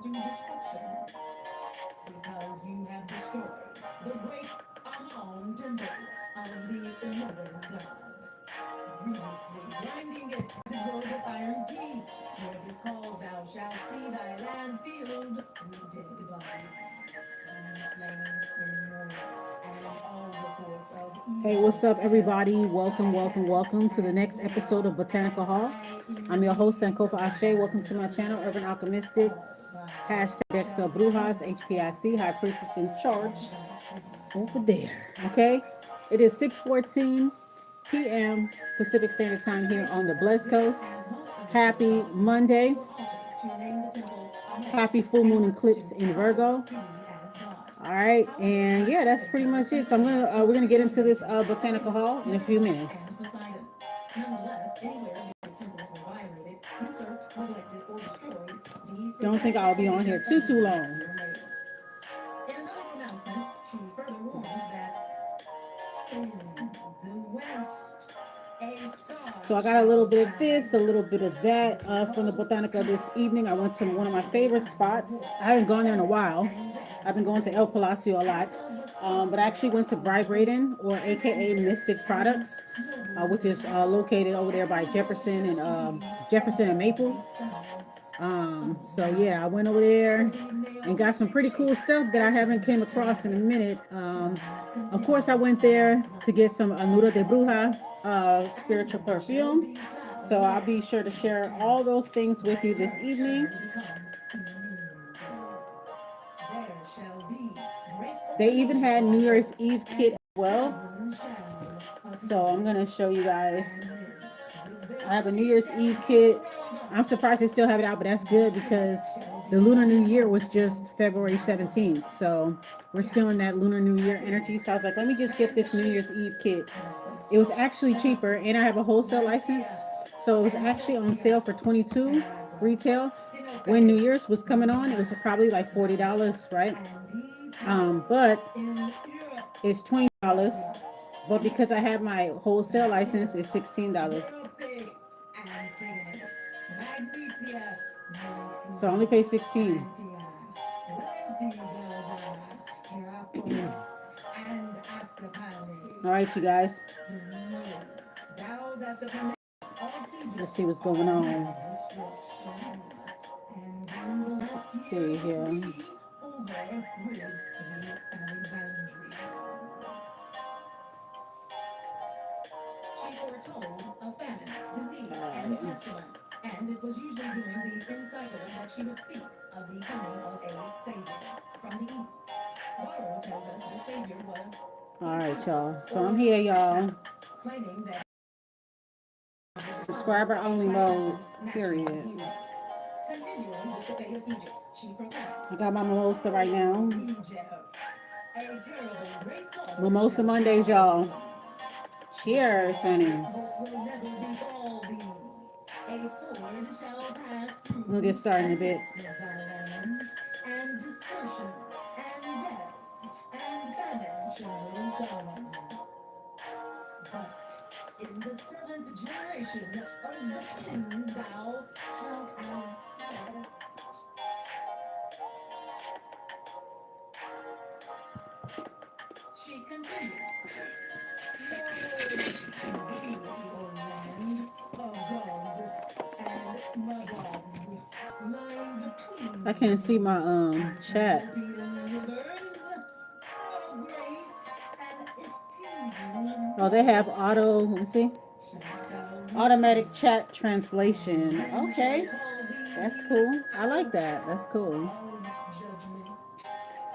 Hey, what's up, everybody? Welcome, welcome, welcome to the next episode of Botanica Hall. I'm your host, Sankofa Ashe. Welcome to my channel, Urban Alchemistic. Hashtag Dexter Brujas, H.P.I.C, High Priestess in Charge. Over there, okay? It is 6:14 p.m. Pacific Standard Time here on the Blessed Coast. Happy Monday. Happy full moon eclipse in Virgo. All right, and yeah, that's pretty much it. So we're gonna get into this Botanica Hall in a few minutes. Don't think I'll be on here too long. So I got a little bit of this, a little bit of that from the Botanica this evening. I went to one of my favorite spots. I haven't gone there in a while. I've been going to El Palacio a lot. But I actually went to Bright Braden, or AKA Mystic Products, which is located over there by Jefferson and Maple. So yeah, I went over there and got some pretty cool stuff that I haven't came across in a minute. Of course, I went there to get some Anuda de Bruja spiritual perfume. So I'll be sure to share all those things with you this evening. They even had New Year's Eve kit as well. So I'm going to show you guys. I have a New Year's Eve kit. I'm surprised they still have it out, but that's good because the Lunar New Year was just February 17th. So we're still in that Lunar New Year energy. So I was like, let me just get this New Year's Eve kit. It was actually cheaper, and I have a wholesale license. So it was actually on sale for $22 retail. When New Year's was coming on, it was probably like $40, right? But it's $20. But because I have my wholesale license, it's $16. So I only pay $16. All right, you guys. Let's see what's going on. Let's see here. And it was usually during these cycles that she would speak of the coming of a savior from the east. Borrow tells us the savior was. All right, y'all. So I'm here, y'all. Claiming that subscriber only mode. Period. I got my mimosa right now. Mimosa Mondays, y'all. Cheers, honey. We'll get started in a bit. In the seventh generation of the kings thou shalt have blessed. She continues. I can't see my chat. Oh, they have let me see. Automatic chat translation. Okay. That's cool. I like that. That's cool.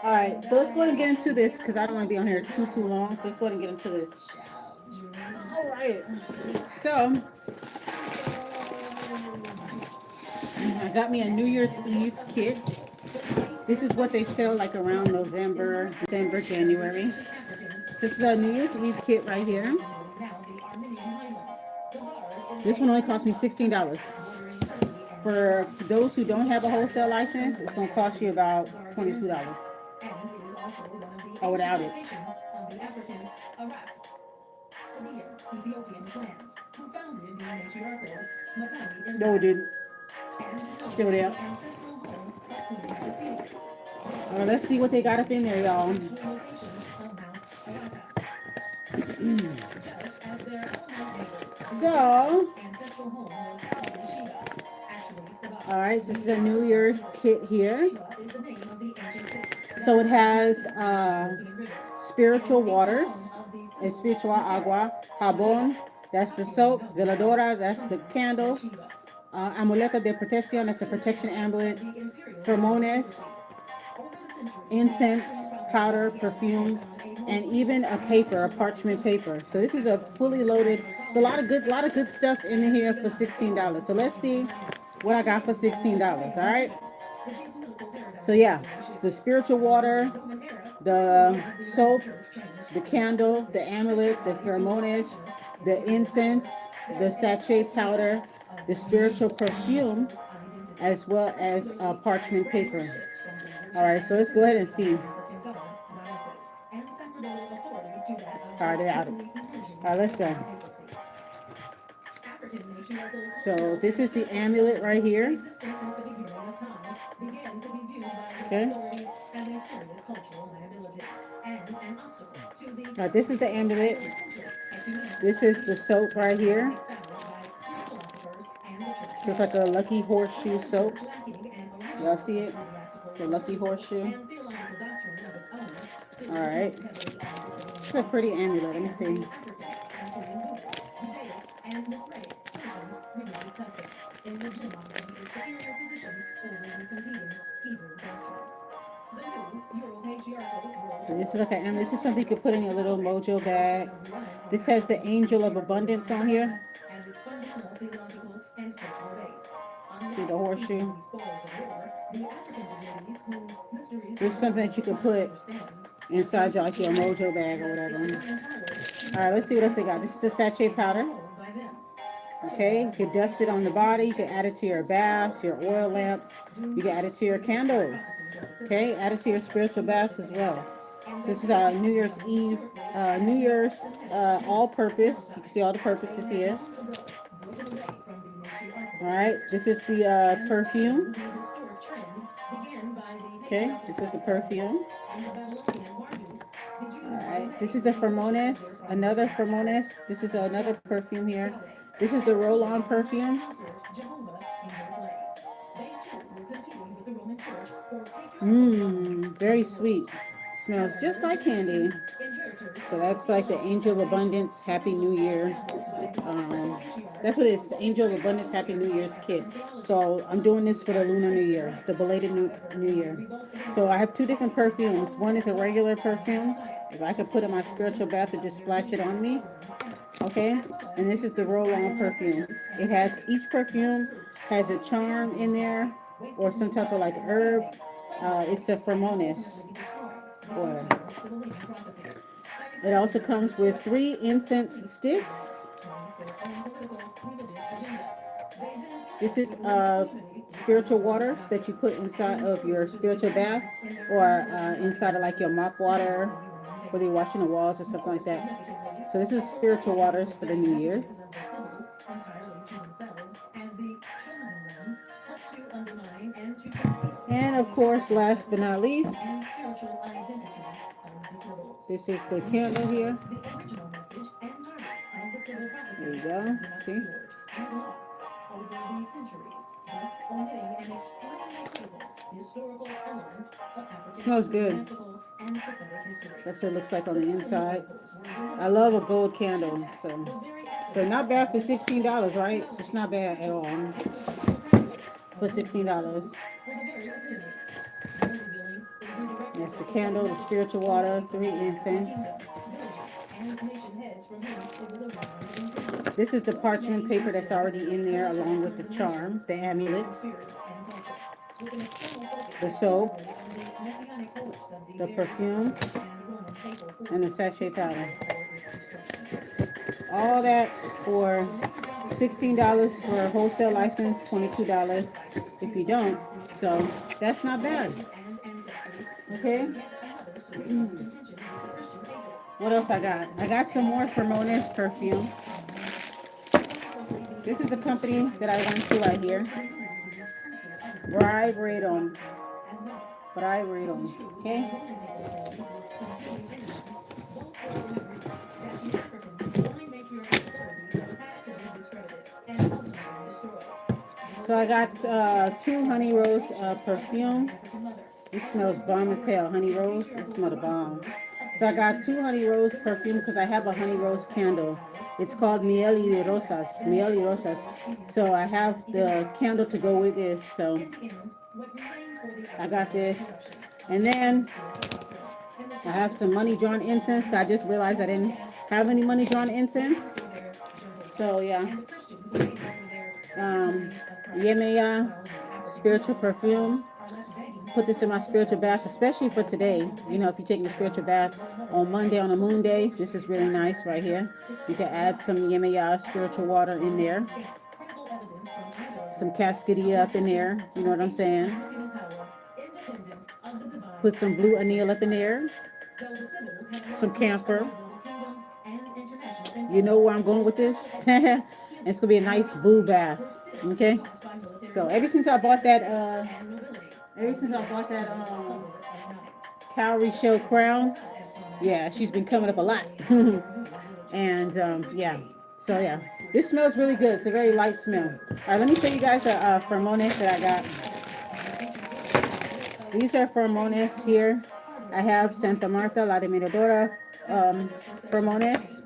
All right, so let's go ahead and get into this because I don't want to be on here too long. So let's go ahead and get into this. All right. So I got me a New Year's Eve kit. This is what they sell like around November, December, January. So this is a New Year's Eve kit right here. This one only cost me $16. For those who don't have a wholesale license, it's going to cost you about $22. Or without it. No, it didn't. Still there. All right, let's see what they got up in there, y'all. So, all right, this is a New Year's kit here. So it has spiritual waters, espiritual agua, jabón, that's the soap, veladora, that's the candle, amuleto de protección, that's a protection amulet, fermones, incense, powder, perfume, and even a paper, a parchment paper. So this is a fully loaded. It's a lot of good stuff in here for $16. So let's see what I got for $16. All right. So yeah, it's the spiritual water, the soap, the candle, the amulet, the pheromones, the incense, the sachet powder, the spiritual perfume, as well as parchment paper. All right, so let's go ahead and see. All right, out. All right, let's go. So this is the amulet right here. Okay. Now this is the amulet. This is the soap right here. Just like a lucky horseshoe soap. Y'all see it? It's a lucky horseshoe. All right. It's a pretty amulet. Let me see. So this is like an amulet. This is something you could put in your little mojo bag. This has the angel of abundance on here. See the horseshoe? So this is something that you can put inside your, like your mojo bag or whatever. All right, let's see what else they got. This is the sachet powder. Okay, you can dust it on the body. You can add it to your baths, your oil lamps. You can add it to your candles. Okay, add it to your spiritual baths as well. So this is New Year's Eve, New Year's all-purpose. You can see all the purposes here. All right, this is the perfume. Okay, this is the perfume. All right, this is the Fermones, another Fermones. This is another perfume here. This is the roll-on perfume. Very sweet. Smells just like candy. So that's like the Angel of Abundance Happy New Year. That's what it is. Angel of Abundance Happy New Year's kit. So I'm doing this for the Lunar New Year, the belated New Year. So I have two different perfumes. One is a regular perfume. If I could put in my spiritual bath and just splash it on me. Okay. And this is the roll-on perfume. It has, each perfume has a charm in there or some type of like herb. It's a Fermones oil. It also comes with 3 incense sticks. This is spiritual waters that you put inside of your spiritual bath or inside of like your mop water, whether you're washing the walls or something like that. So this is spiritual waters for the new year. And of course, last but not least, this is the candle here. There you go. See? Smells good. That's what it looks like on the inside. I love a gold candle. So not bad for $16, right? It's not bad at all for $16. That's the candle, the spiritual water, 3 incense. This is the parchment paper that's already in there along with the charm, the amulet, the soap, the perfume, and the sachet powder. All that for $16 for a wholesale license, $22 if you don't. So that's not bad. Okay. What else I got? I got some more Fermones perfume. This is the company that I went to right here. Briberadon. but I read them. Okay. So I got two honey rose perfume. This smells bomb as hell. Honey rose. It smells bomb. So I got two honey rose perfume because I have a honey rose candle. It's called Miel y Rosas. Miel y Rosas. So I have the candle to go with this. So I got this. And then I have some money drawn incense. I just realized I didn't have any money drawn incense. So yeah. Yemeya spiritual perfume. Put this in my spiritual bath, especially for today. You know, if you're taking a spiritual bath on Monday, on a moon day, this is really nice right here. You can add some Yemeya spiritual water in there, some Cascadia up in there. You know what I'm saying? Put some blue anil up in there, some camphor. You know where I'm going with this? It's gonna be a nice blue bath. Okay. So ever since I bought that Cowrie Show crown, yeah, she's been coming up a lot. And yeah, so yeah, this smells really good. It's a very light smell. All right, let me show you guys the pheromones that I got. These are pheromones here. I have Santa Marta, La de Miradora pheromones.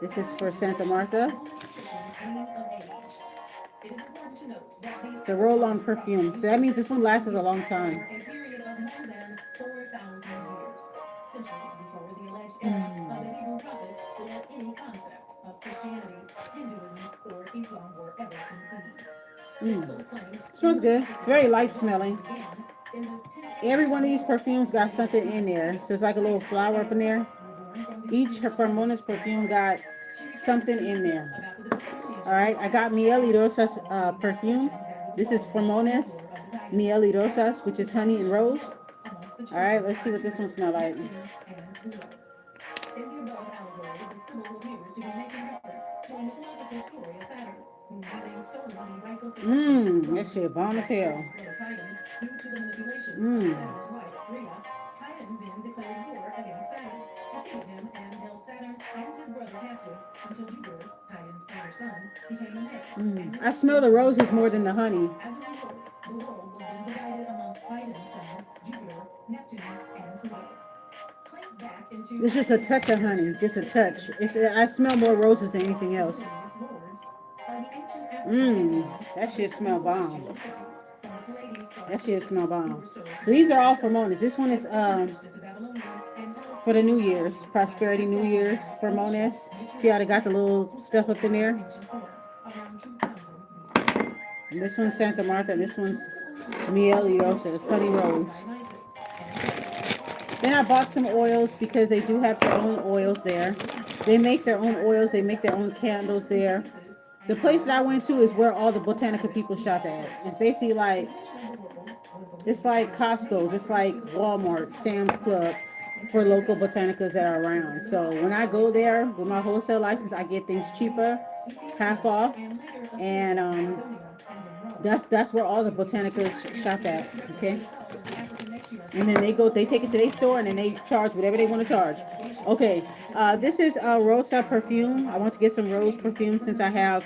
This is for Santa Marta. It's a roll-on perfume, so that means this one lasts a long time. Smells good. It's very light smelling. Every one of these perfumes got something in there, so it's like a little flower up in there. Each pheromones perfume got something in there. All right, I got Miel y Rosas perfume. This is pheromones Miel y Rosas, which is honey and rose. All right, let's see what this one smells like. That shit bomb as hell. I smell the roses more than the honey. It's just a touch of honey, just a touch. I smell more roses than anything else. That shit smell bomb. That shit smell bomb. So these are all pheromones. This one is for the New Year's, Prosperity New Year's pheromones. See how they got the little stuff up in there? And this one's Santa Marta. This one's Miel y Rosas, honey rose. Then I bought some oils because they do have their own oils there. They make their own oils. They make their own candles there. The place that I went to is where all the Botanica people shop at. It's basically like, it's like Costco's. It's like Walmart, Sam's Club for local Botanicas that are around. So when I go there with my wholesale license, I get things cheaper, half off. And that's where all the Botanicas shop at. Okay. And then they take it to their store and then they charge whatever they want to charge. Okay, this is Rosa perfume. I want to get some rose perfume since I have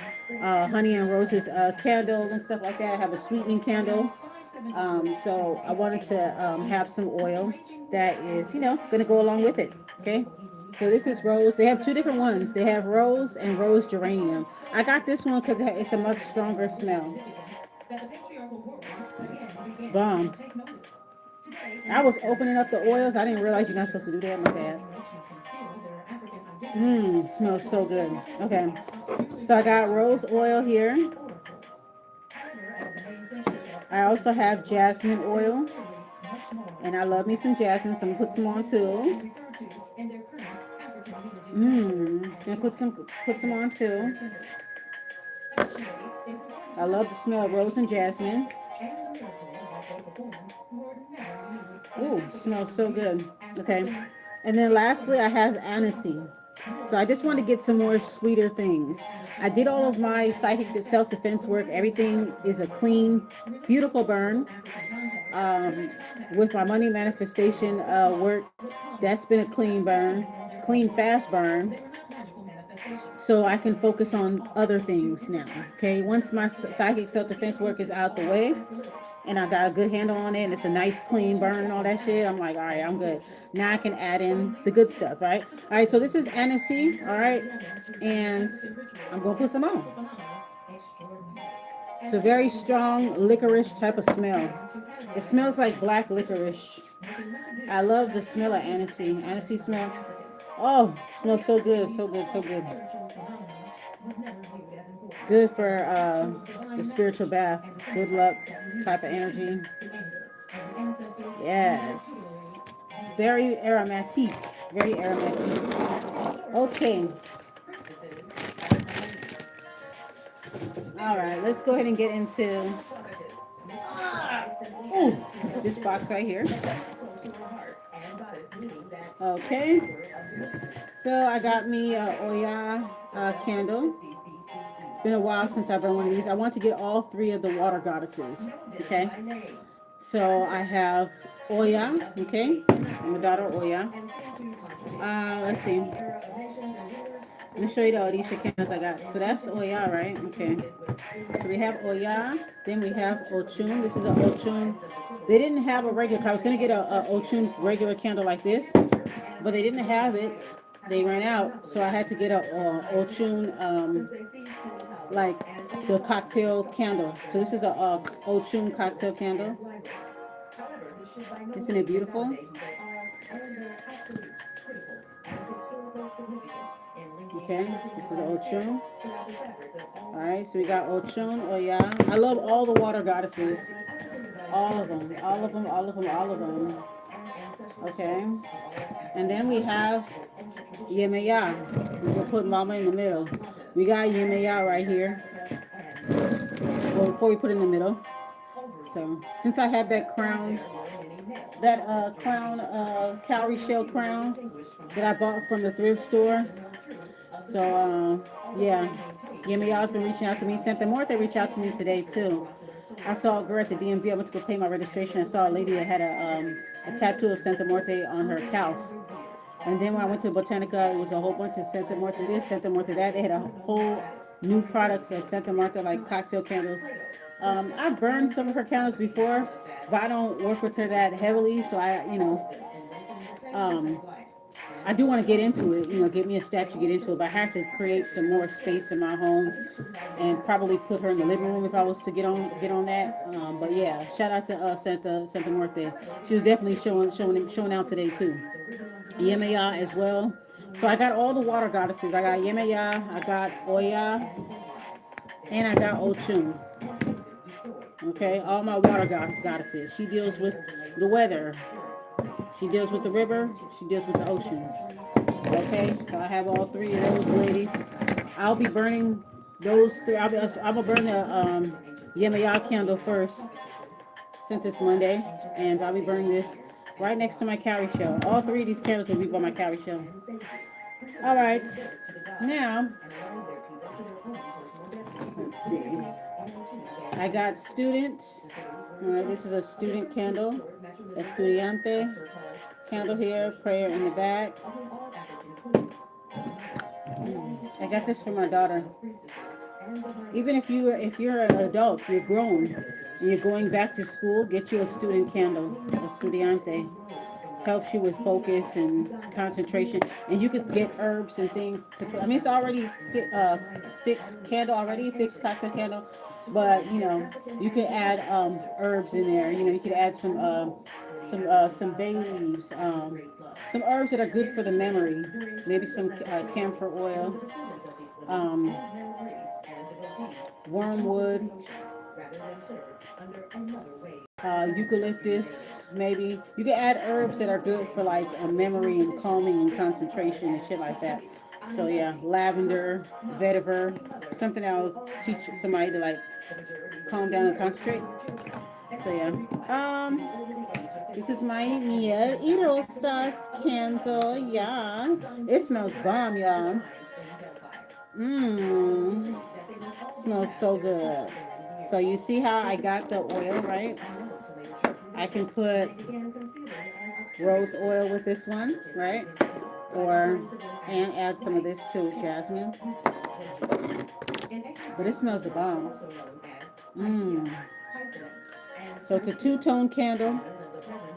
honey and roses candle and stuff like that. I have a sweetening candle. So I wanted to have some oil that is, going to go along with it. Okay. So this is rose. They have two different ones. They have rose and rose geranium. I got this one because it's a much stronger smell. It's bomb. I was opening up the oils. I didn't realize you're not supposed to do that. My bad. Smells so good. Okay. So I got rose oil here. I also have jasmine oil. And I love me some jasmine, so I'm going to put some on too. And put some on too. I love the smell of rose and jasmine. Ooh, smells so good. Okay. And then lastly, I have aniseed. So I just want to get some more sweeter things. I did all of my psychic self-defense work. Everything is a clean, beautiful burn. Um, with my money manifestation work, that's been a clean burn, clean, fast burn. So I can focus on other things now. Okay, once my psychic self-defense work is out the way and I got a good handle on it and it's a nice clean burn and all that shit, I'm like, all right, I'm good. Now I can add in the good stuff, right? All right, so this is Annecy, all right, and I'm gonna put some on. It's a very strong licorice type of smell. It smells like black licorice. I love the smell of Annecy. Annecy smell. Oh, smells so good, so good, so good. Good for the spiritual bath. Good luck type of energy. Yes. Very aromatic. Very aromatic. Okay. All right. Let's go ahead and get into this box right here. Okay. So I got me a Oya candle. Been a while since I've burned one of these. I want to get all three of the water goddesses. Okay. So I have Oya. Okay. My daughter Oya. Let's see. Let me show you the Orisha candles I got. So that's Oya, right? Okay. So we have Oya. Then we have Ochun. This is an Ochun. They didn't have a regular. I was gonna get a Ochun regular candle like this, but they didn't have it. They ran out, so I had to get a Ochun, like the cocktail candle. So this is a Ochun cocktail candle. Isn't it beautiful? Okay, so this is Ochun. All right, so we got Ochun, Oya. I love all the water goddesses. All of them, all of them, all of them, all of them. Okay, and then we have Yemeya. We're gonna put Mama in the middle. We got Yemeya right here. Well, before we put it in the middle. So since I have that crown, cowrie shell crown that I bought from the thrift store. So yeah, Yemiya's been reaching out to me. Santa Morte reached out to me today too. I saw a girl at the DMV. I went to go pay my registration. I saw a lady that had a tattoo of Santa Morte on her calf. And then when I went to Botanica, it was a whole bunch of Santa Morte this, Santa Morte that. They had a whole new products of Santa Morte, like cocktail candles. I've burned some of her candles before, but I don't work with her that heavily. So um, I do want to get into it, get me a statue, get into it, but I have to create some more space in my home and probably put her in the living room if I was to get on that. But yeah, shout out to Santa Muerte. She was definitely showing out today too. Yemaya as well. So I got all the water goddesses. I got Yemaya, I got Oya, and I got Ochun. Okay, all my water goddesses. She deals with the weather. She deals with the river. She deals with the oceans. Okay, so I have all three of those ladies. I'll be burning those three. I'm gonna burn the Yemaya candle first, since it's Monday, and I'll be burning this right next to my cowrie shell. All three of these candles will be by my cowrie shell. All right, now let's see. I got students. This is a student candle, estudiante candle here. Prayer in the back. I got this for my daughter. Even if you're an adult, you're grown, and you're going back to school, get you a student candle, a estudiante. Helps you with focus and concentration, and you could get herbs and things to put. I mean, it's already fixed candle, already fixed cocktail candle, but you can add herbs in there. You could add some bay leaves, some herbs that are good for the memory. Maybe some camphor oil, um, wormwood, eucalyptus, maybe. You can add herbs that are good for like a memory and calming and concentration and shit like that. So yeah, lavender, vetiver, something that'll teach somebody to like calm down and concentrate. So yeah. This is my Miel y Rosas candle. Yeah. It smells bomb, y'all. Mmm. Smells so good. So you see how I got the oil, right? I can put rose oil with this one, right? Or, and add some of this too, jasmine. But it smells the bomb. Mmm. So it's a two-tone candle.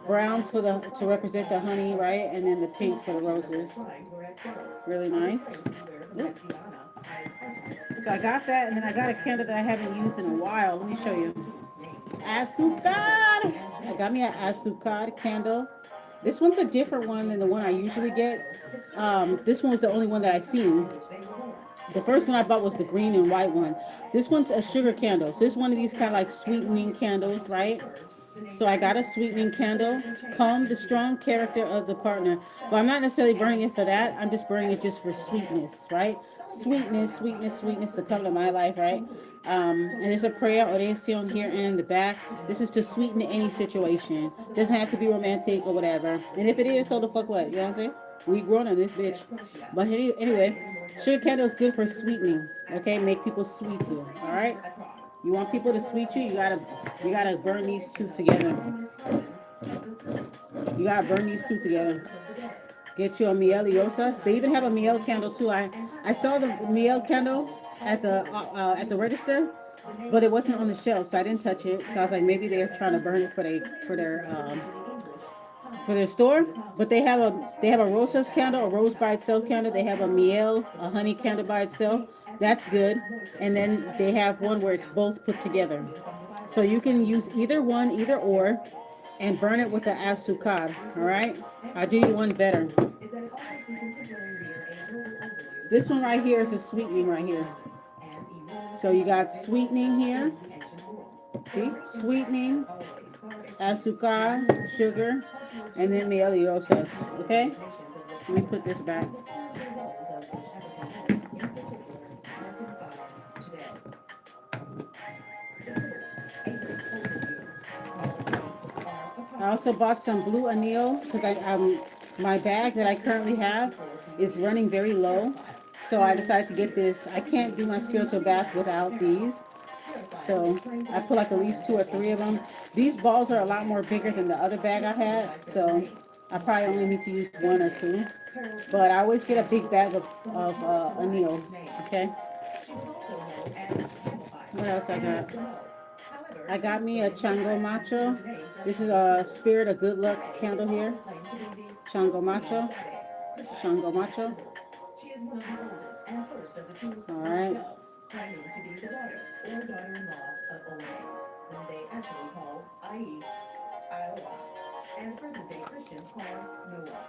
Brown for the to represent the honey, right? And then the pink for the roses. Really nice. Ooh. So I got that, and then I got a candle that I haven't used in a while. Let me show you. Azúcar. I got me an azúcar candle. This one's a different one than the one I usually get. This one was the only one that I seen. The first one I bought was the green and white one. This one's a sugar candle. So this is one of these kind of like sweetening candles, right? So I got a sweetening candle. Calm the strong character of the partner. But I'm not necessarily burning it for that. I'm just burning it just for sweetness, right? Sweetness, sweetness, sweetness, the color of my life, right? And there's a prayer, oración here and in the back. This is to sweeten any situation. Doesn't have to be romantic or whatever. And if it is, so the fuck what? You know what I'm saying? We grown on this bitch. But anyway, sugar candle is good for sweetening. Okay, make people sweet you. All right. You want people to sweet you, you gotta burn these two together. You gotta burn these two together. Get you a miel y osas. They even have a miel candle too. I saw the miel candle at the register, but it wasn't on the shelf, so I didn't touch it. So I was like, maybe they're trying to burn it for their store. But they have a rosas candle, a rose by itself candle. They have a miel, a honey candle by itself. That's good. And then they have one where it's both put together. So you can use either one, either or, and burn it with the azúcar. All right. I'll do you one better. This one right here is a sweetening right here. So you got sweetening here. See? Sweetening, azúcar, sugar, and then miel y rosas. Okay? Let me put this back. I also bought some blue anil because my bag that I currently have is running very low. So I decided to get this. I can't do my spiritual bath without these. So I put like at least 2 or 3 of them. These balls are a lot more bigger than the other bag I had. So I probably only need to use 1 or 2. But I always get a big bag of anil. Okay. What else I got? I got me a Chango Macho. This is a Spirit of Good Luck candle here. Chango Macho. Chango Macho. All right. And present-day Christians call Noah.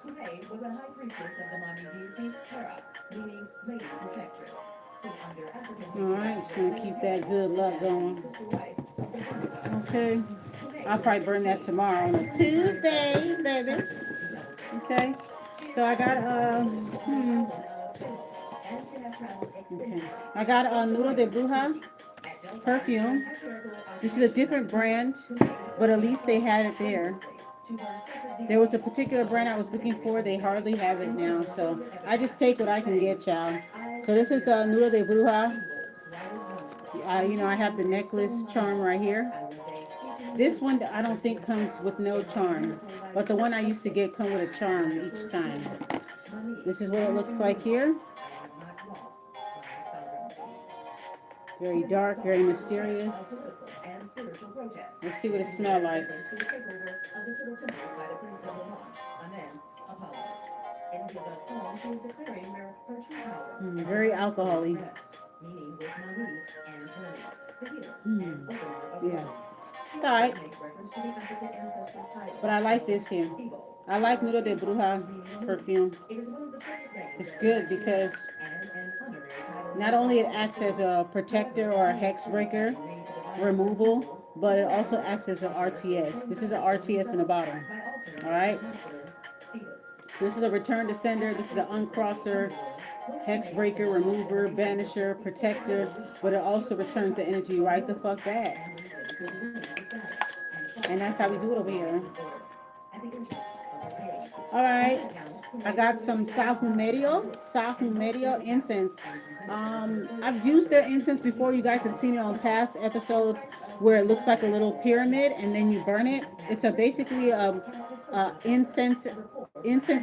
Kupe was a high priestess of the Mani deity Hera, meaning Lady Protectress. All right, just gonna keep that good luck going. Okay, I'll probably burn that tomorrow on a Tuesday, baby. Okay, so I got okay, I got a Nudo de Bruja perfume. This is a different brand, but at least they had it there. There was a particular brand I was looking for. They hardly have it now, so I just take what I can get, y'all. So this is the Nudo de Bruja. I have the necklace charm right here. This one I don't think comes with no charm, but the one I used to get come with a charm each time. This is what it looks like here. Very dark, very mysterious. Let's see what it smells like. Very alcoholic. Yeah. It's alright. But I like this here. I like Nudo de Bruja perfume. It's good because not only it acts as a protector or a hex breaker removal, but it also acts as an RTS. This is an RTS in a bottle. Alright? So this is a return to sender. This is an uncrosser, hex breaker, remover, banisher, protector, but it also returns the energy right the fuck back. And that's how we do it over here. All right, I got some Sahumerio incense. I've used their incense before. You guys have seen it on past episodes where it looks like a little pyramid and then you burn it. It's a basically incense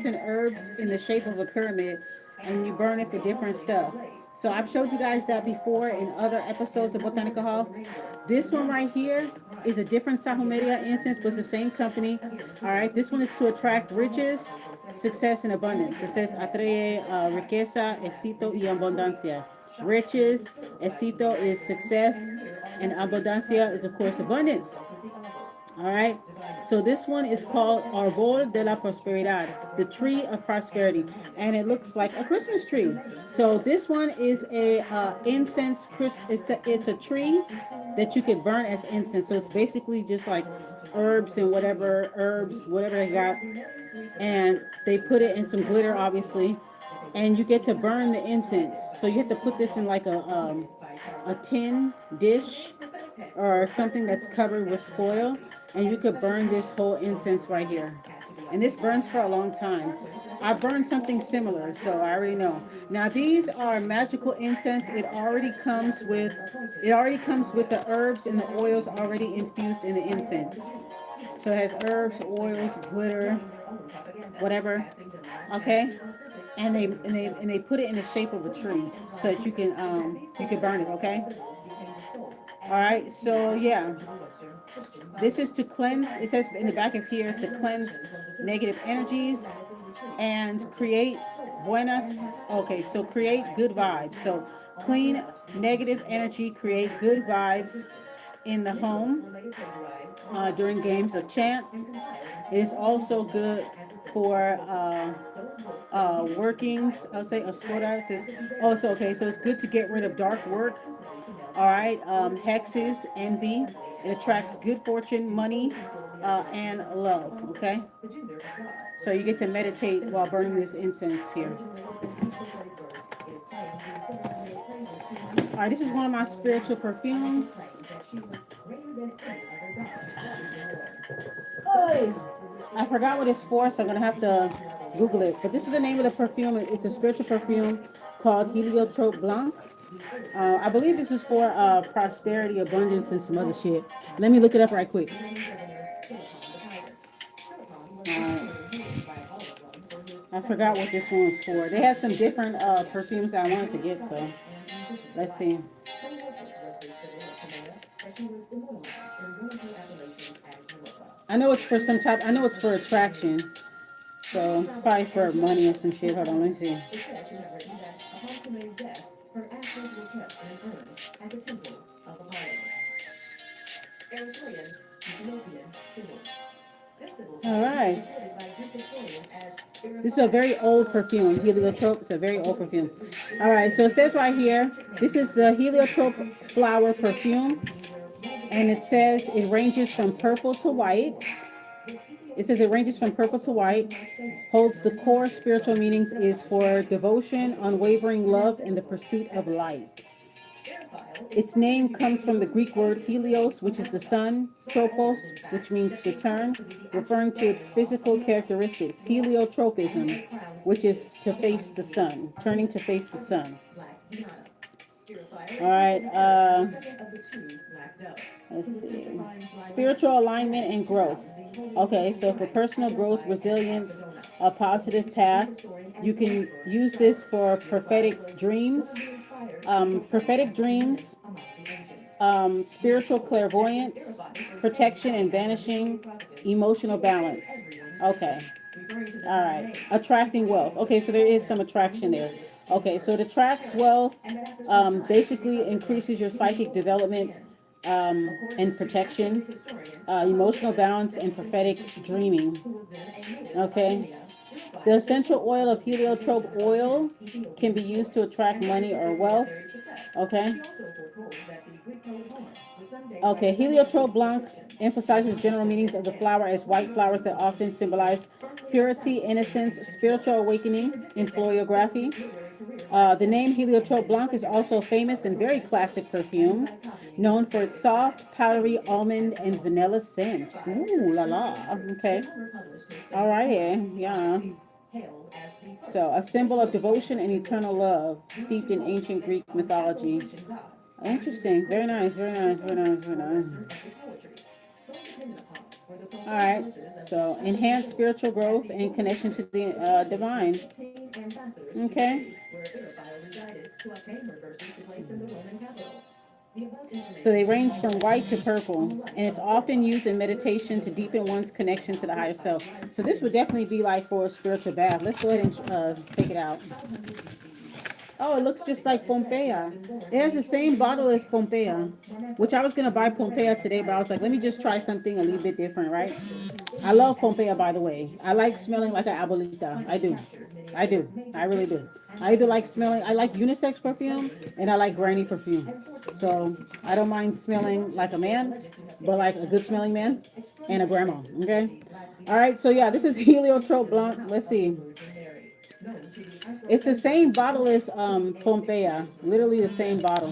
and herbs in the shape of a pyramid, and you burn it for different stuff. So I've showed you guys that before in other episodes of Botanica Hall. This one right here is a different Sahumeria incense, but it's the same company. All right, this one is to attract riches, success, and abundance. It says atrae riqueza, éxito y abundancia. Riches, éxito is success, and abundancia is of course abundance. All right. So this one is called Arbol de la Prosperidad, the tree of prosperity, and it looks like a Christmas tree. So this one is a incense. It's a tree that you can burn as incense. So it's basically just like herbs and whatever they got, and they put it in some glitter, obviously, and you get to burn the incense. So you have to put this in like a tin dish or something that's covered with foil, and you could burn this whole incense right here. And this burns for a long time. I burned something similar, so I already know. Now these are magical incense. It already comes with the herbs and the oils already infused in the incense. So it has herbs, oils, glitter, whatever. Okay, and they put it in the shape of a tree so that you can burn it. Okay. All right. So yeah, this is to cleanse. It says in the back of here to cleanse negative energies and create buenas. Okay, so create good vibes. So clean negative energy, create good vibes in the home during games of chance. It is also good for workings. I'll say Oscura says, oh, so okay, so it's good to get rid of dark work. All right, hexes, envy. It attracts good fortune, money, and love. Okay, so you get to meditate while burning this incense here. All right, this is one of my spiritual perfumes. I forgot what it's for, so I'm gonna have to Google it. But this is the name of the perfume. It's a spiritual perfume called Heliotrope Blanc. I believe this is for prosperity, abundance, and some other shit. Let me look it up right quick. I forgot what this one was for. They had some different perfumes that I wanted to get, so let's see. I know it's for some type. I know it's for attraction, so it's probably for money or some shit. Hold on, let me see. All right. This is a very old perfume. Heliotrope. It's a very old perfume. All right. So it says right here, this is the Heliotrope flower perfume, and it says it ranges from purple to white. It says it ranges from purple to white. Holds the core spiritual meanings is for devotion, unwavering love, and the pursuit of light. Its name comes from the Greek word helios, which is the sun, tropos, which means to turn, referring to its physical characteristics. Heliotropism, which is to face the sun, turning to face the sun. All right. Let's see. Spiritual alignment and growth. Okay, so for personal growth, resilience, a positive path, you can use this for prophetic dreams. Spiritual clairvoyance, protection and banishing, emotional balance. Okay. All right. Attracting wealth. Okay, so there is some attraction there. Okay, so it attracts wealth, basically increases your psychic development and protection, emotional balance, and prophetic dreaming. Okay. The essential oil of heliotrope oil can be used to attract money or wealth. Okay. Okay, Heliotrope Blanc emphasizes general meanings of the flower as white flowers that often symbolize purity, innocence, spiritual awakening in florography. The name Heliotrope Blanc is also famous and very classic perfume. known for its soft, powdery almond and vanilla scent. Ooh la la. Okay. All right, yeah. So, a symbol of devotion and eternal love, steeped in ancient Greek mythology. Interesting. Very nice. Very nice. Very nice. Very nice. All right. So, enhance spiritual growth and connection to the divine. Okay. So they range from white to purple, and it's often used in meditation to deepen one's connection to the higher self. So this would definitely be like for a spiritual bath. Let's go ahead and take it out. Oh, it looks just like Pompeia. It has the same bottle as Pompeia, which I was gonna buy Pompeia today, but I was like, let me just try something a little bit different, right? I love Pompeia, by the way. I like smelling like an abuelita. I do. I do. I really do. I either like smelling, I like unisex perfume and I like granny perfume. So I don't mind smelling like a man, but like a good smelling man and a grandma. Okay. All right. So yeah, this is Heliotrope Blanc. Let's see. It's the same bottle as Pompeia. Literally the same bottle.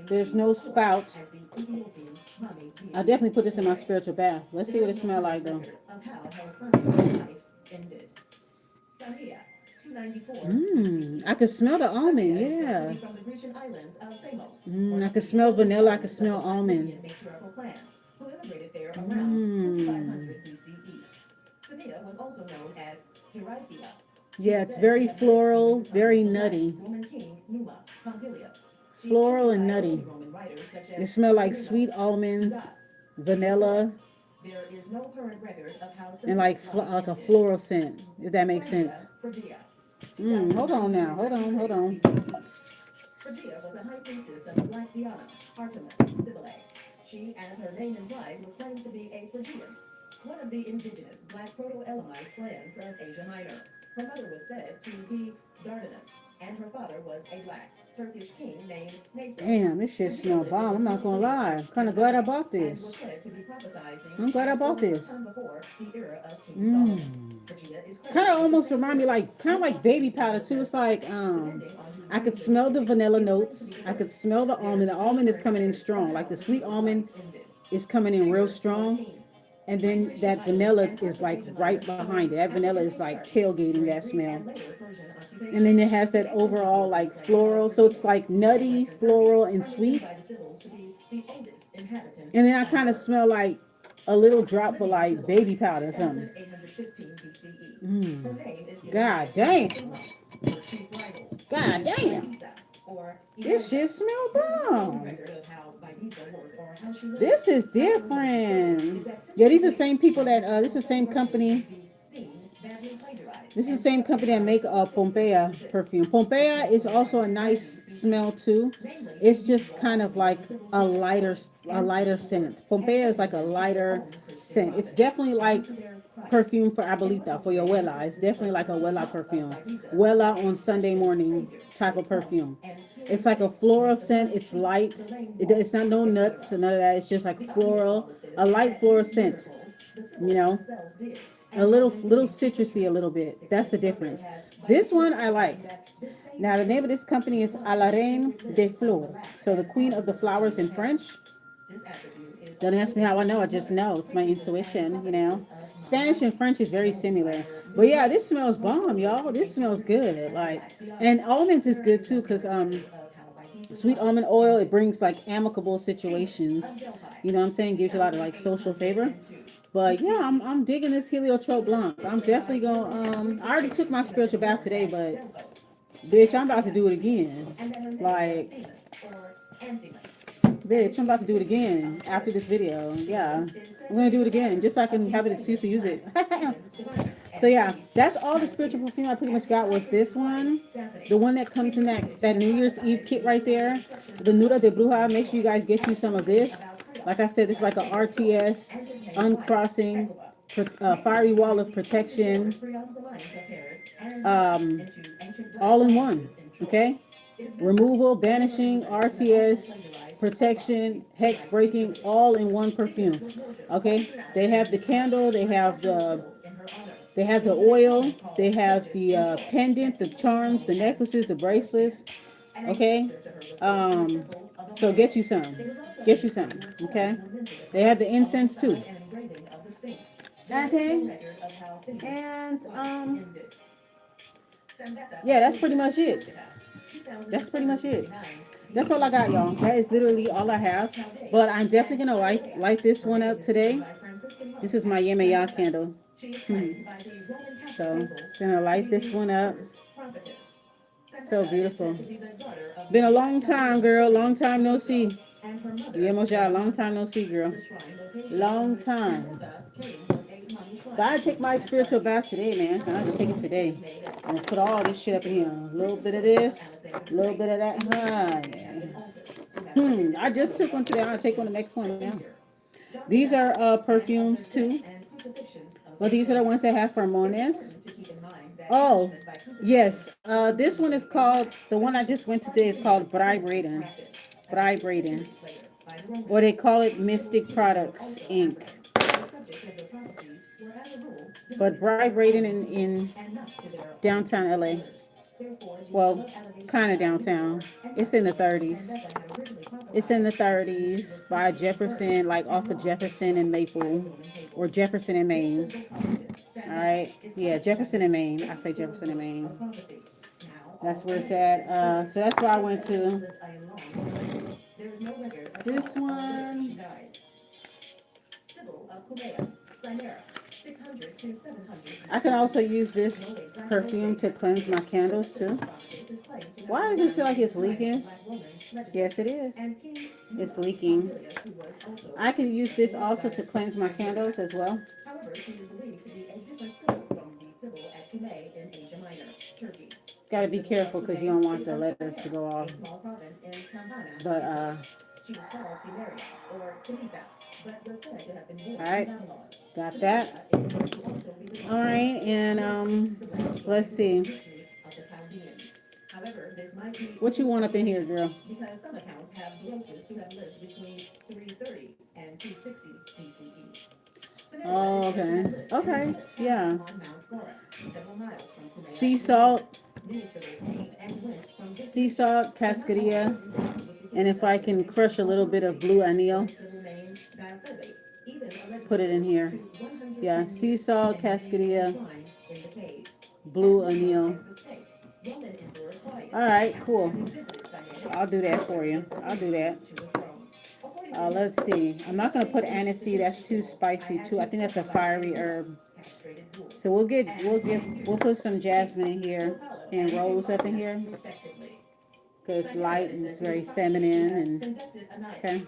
There's no spout. I'll definitely put this in my spiritual bath. Let's see what it smells like though. I can smell the almond, yeah. I can smell vanilla, I can smell almond. Yeah, it's very floral, very nutty. Floral and nutty. It smells like sweet almonds, vanilla, and like a floral scent, if that makes sense. Hold on now. Hold on. Phrygia was a high priestess of the Black Diana, Artemis, Sybils. She, as her name implies, was claimed to be a Phrygian, one of the indigenous Black Proto-Elamite clans of Asia Minor. Her mother was said to be Dardanus, and her father was a Black Turkish king named Nasus. Damn, this shit smells bomb. I'm not gonna lie. I'm kind of glad I bought this. I'm glad I bought this. Kind of almost remind me kind of like baby powder too. It's like I could smell the vanilla notes. I could smell the almond. The almond is coming in strong. Like the sweet almond is coming in real strong. And then that vanilla is like right behind it. That vanilla is like tailgating that smell. And then it has that overall like floral. So it's like nutty, floral, and sweet. And then I kind of smell like a little drop of like baby powder or something. God damn. God damn. This shit smell bomb. This is different. Yeah, these are the same people that, this is the same company. This is the same company that make Pompeia perfume. Pompeia is also a nice smell too. It's just kind of like a lighter scent. Pompeia is like a lighter scent. It's definitely like perfume for abuelita, for your abuela. It's definitely like a abuela perfume. Abuela on Sunday morning type of perfume. It's like a floral scent. It's light. It's not no nuts and none of that. It's just like a light floral scent. You know, a little citrusy, a little bit. That's the difference. This one I like. Now the name of this company is A la Reine des Fleurs. So the Queen of the Flowers in French. Don't ask me how I know. I just know. It's my intuition. Spanish and French is very similar. But yeah, this smells bomb, y'all. This smells good. Like, and almonds is good too, because sweet almond oil, it brings like amicable situations. You know what I'm saying? Gives you a lot of like social favor. But yeah, I'm digging this Heliotrope Blanc. I'm definitely gonna I already took my spiritual bath today, but bitch, I'm about to do it again. Like, bitch, I'm about to do it again after this video. Yeah, I'm gonna do it again just so I can have an excuse to use it. So yeah, that's all the spiritual perfume I pretty much got was this one. The one that comes in that New Year's Eve kit right there. The Nuda de Bruja. Make sure you guys get you some of this. Like I said, this is like a RTS, uncrossing, fiery wall of protection, um, all in one. Okay? Removal, banishing, RTS, protection, hex breaking, all in one perfume. Okay? They have the candle, they have They have the oil. They have the pendant, the charms, the necklaces, the bracelets. Okay. Um, so get you some. Get you some. Okay. They have the incense too. Okay. And yeah, that's pretty much it. That's pretty much it. That's all I got, y'all. That is literally all I have. But I'm definitely gonna light this one up today. This is my Yemaya candle. So gonna light this one up. So beautiful. Been a long time, girl. Long time no see. Yemaya, long time no see, girl. Long time. Gotta take my spiritual bath today, man. I have to take it today. I'm gonna put all this shit up in here. A little bit of this, a little bit of that. I just took one today. I'll take one the next one now. These are perfumes too. Well, these are the ones that have pheromones. Oh, yes. This one is called, the one I just went to today is called Vibrating. Vibrating. Or they call it Mystic Products Inc. But Vibrating in downtown LA. Well, kind of downtown. It's in the 30s. It's in the 30s by Jefferson, like off of Jefferson and Maple, or Jefferson and Maine. All right. Yeah, Jefferson and Maine. I say Jefferson and Maine. That's where it's at. So that's where I went to. This one. I can also use this perfume to cleanse my candles too. Why does it feel like it's leaking? Yes, it is. It's leaking. I can use this also to cleanse my candles as well. Got to be careful because you don't want the letters to go off. But all right, got that. All right, and let's see. What you want up in here, girl? Oh, okay. Okay, yeah. Sea salt. Sea salt, cascadia. And if I can crush a little bit of blue anil, put it in here. Yeah, sea salt, cascadia, blue anil. All right, cool. I'll do that for you. I'll do that. Let's see. I'm not gonna put aniseed. That's too spicy too. I think that's a fiery herb. So we'll put some jasmine in here and rose up in here because it's light and it's very feminine. And okay,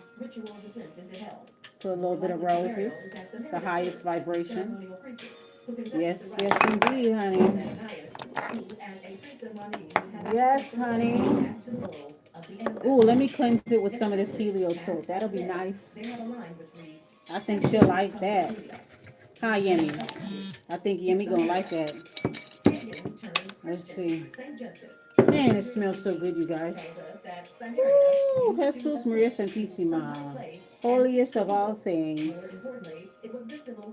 put a little bit of roses. It's the highest vibration. Yes, yes, indeed, honey. Yes, honey. Ooh, let me cleanse it with some of this heliotrope. That'll be nice. I think she'll like that. Hi, Yemi. I think Yemi gonna like that. Let's see. Man, it smells so good, you guys. Ooh, Jesus Maria Santissima. Holiest of all saints.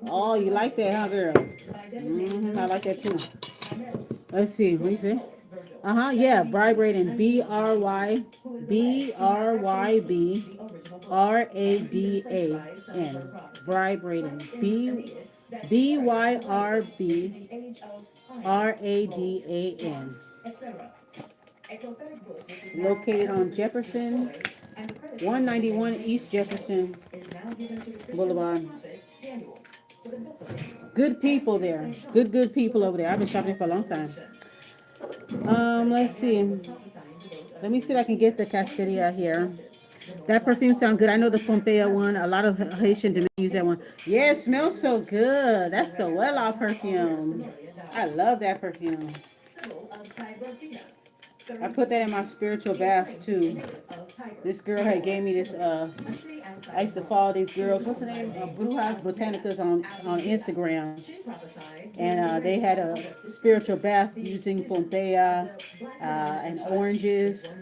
Oh, you like that, huh, girl? I like that too. Let's see. What do you say? Yeah. Vibrating. BRYBRADAN. Vibrating. BYRBRADAN. Located on Jefferson, 191 East Jefferson Boulevard. Good people there. Good people over there. I've been shopping for a long time. Let's see. Let me see if I can get the Cascadia here. That perfume sounds good. I know the Pompeia one. A lot of Haitian do use that one. Yeah, it smells so good. That's the Well perfume. I love that perfume. I put that in my spiritual baths too. This girl had gave me this. I used to follow these girls. What's the name? Brujas Botanicas on Instagram, and they had a spiritual bath using Pompeia and oranges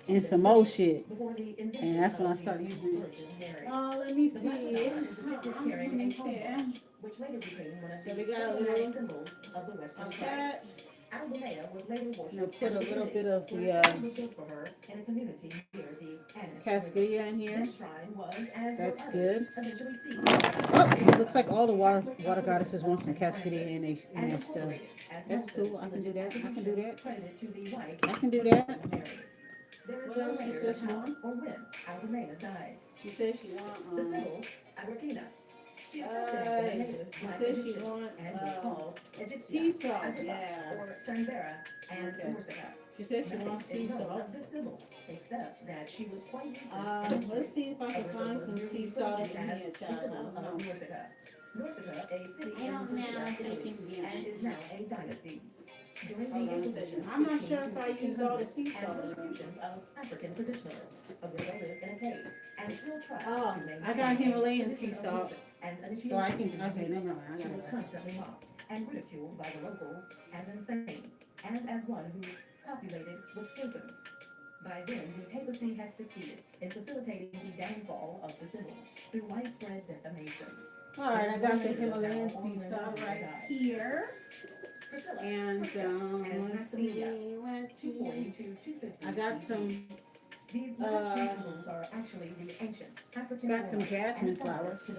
and some more shit. And that's when I started using it. Let me see. Let me see. So we got a little of that. I'm gonna put a little bit of the cascadia in here. That's good. Oh, it looks like all the water goddesses want some cascadia in their stuff. That's cool. I can do that. I can do that. I can do that. What else she said she want? She said she want she said she want sea salt. Yeah. Okay. She said she wants sea salt. Let's see if I can find some sea salt in here, child. I don't know. I don't know if I can get it. I'm not sure if I used all the sea salt. Oh, I got Himalayan sea salt. So I can, okay, never mind. I got it. Constantly mocked and ridiculed by the locals as insane and as one who copulated with serpents. By then, the papacy had succeeded in facilitating the downfall of the Sybils through widespread defamation. All right, I got the Himalayan sea salt right here. And let's see. I got some. Got some jasmine flowers.